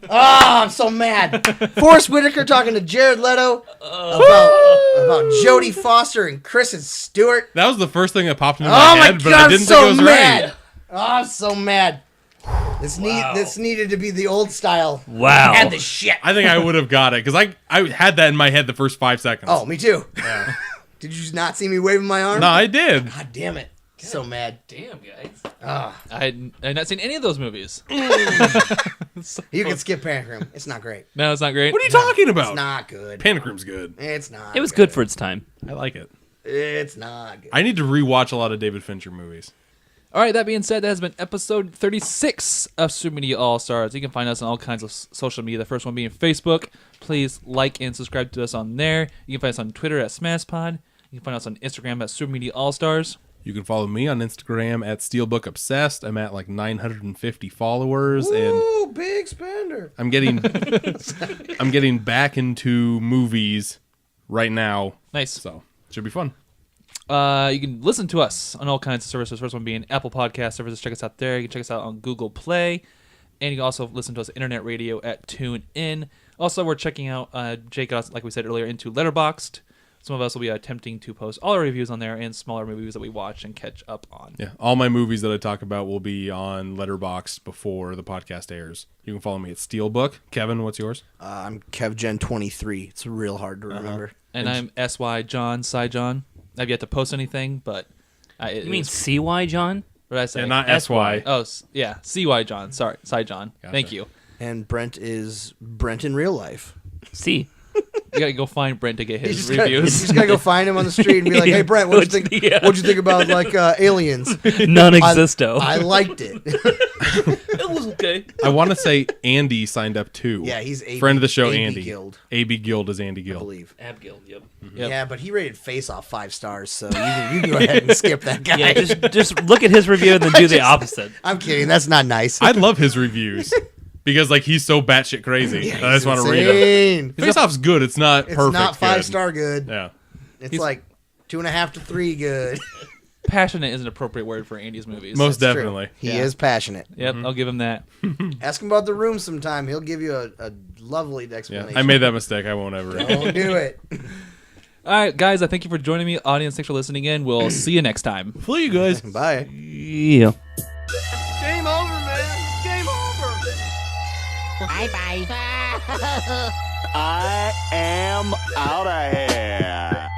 Oh, I'm so mad. Forrest Whitaker talking to Jared Leto about Jodie Foster and Kristen Stewart. That was the first thing that popped into Oh my my head, but God, I I'm didn't so think it was mad. right. Oh, I'm so mad. This needed to be the old style. Wow. And the shit. I think I would have got it because I had that in my head the first 5 seconds. Oh, me too. Did you not see me waving my arm? No, I did. God damn it. So mad. Damn, guys. Ah. I had not seen any of those movies. You can skip Panic Room. It's not great. No, it's not great. What are you talking about? It's not good. Panic Room's good. It's not. It was good for its time. I like it. It's not good. I need to rewatch a lot of David Fincher movies. All right, that being said, that has been episode 36 of Super Media All-Stars. You can find us on all kinds of social media, the first one being Facebook. Please like and subscribe to us on there. You can find us on Twitter at SmashPod. You can find us on Instagram at Super Media All-Stars. You can follow me on Instagram at Steelbook Obsessed. I'm at like 950 followers, and Ooh, big spender. I'm getting back into movies right now. Nice. So should be fun. You can listen to us on all kinds of services. First one being Apple Podcast services. Check us out there. You can check us out on Google Play. And you can also listen to us on internet radio at TuneIn. Also, we're checking out, Jake got us, like we said earlier, into Letterboxd. Some of us will be attempting to post all our reviews on there and smaller movies that we watch and catch up on. Yeah, all my movies that I talk about will be on Letterboxd before the podcast airs. You can follow me at Steelbook. Kevin, what's yours? I'm KevGen23. It's real hard to remember. And I'm SY John, Cy John. I've yet to post anything, but... You mean CY John? What did I say? Yeah, not SY. Oh, yeah, CY John. Sorry, Cy John. Gotcha. Thank you. And Brent is Brent in real life. C. You gotta go find Brent to get You his just gotta, you reviews. just gotta go find him on the street and be like, "Hey, Brent, what'd you think? Yeah. What'd you think about like aliens?" Non-existo. I liked it. It was okay. I want to say Andy signed up too. Yeah, he's AB, friend of the show. AB Andy Guild, AB Guild is Andy I Guild. believe. Abgill, yep. Yep. Yeah, but he rated Face Off 5 stars, so you can go ahead and skip that guy. Yeah, just look at his review and then do the opposite. I'm kidding. That's not nice. I love his reviews because like he's so batshit crazy. I just want to read him. insane. Face Off's good. It's not It's perfect. not 5 good. star good. Yeah. It's like 2.5 to 3 good. Passionate is an appropriate word for Andy's movies. Most That's true. definitely. He Yeah. is passionate. Yep, I'll give him that. Ask him about the room sometime. He'll give you a lovely Yeah. explanation. I made that mistake. I won't ever. Don't do it. All right, guys, I thank you for joining me. Audience, thanks for listening in. We'll see you next time. Fool you guys. Bye. Yeah. Game over, man. Game over. Bye-bye. I am out of here.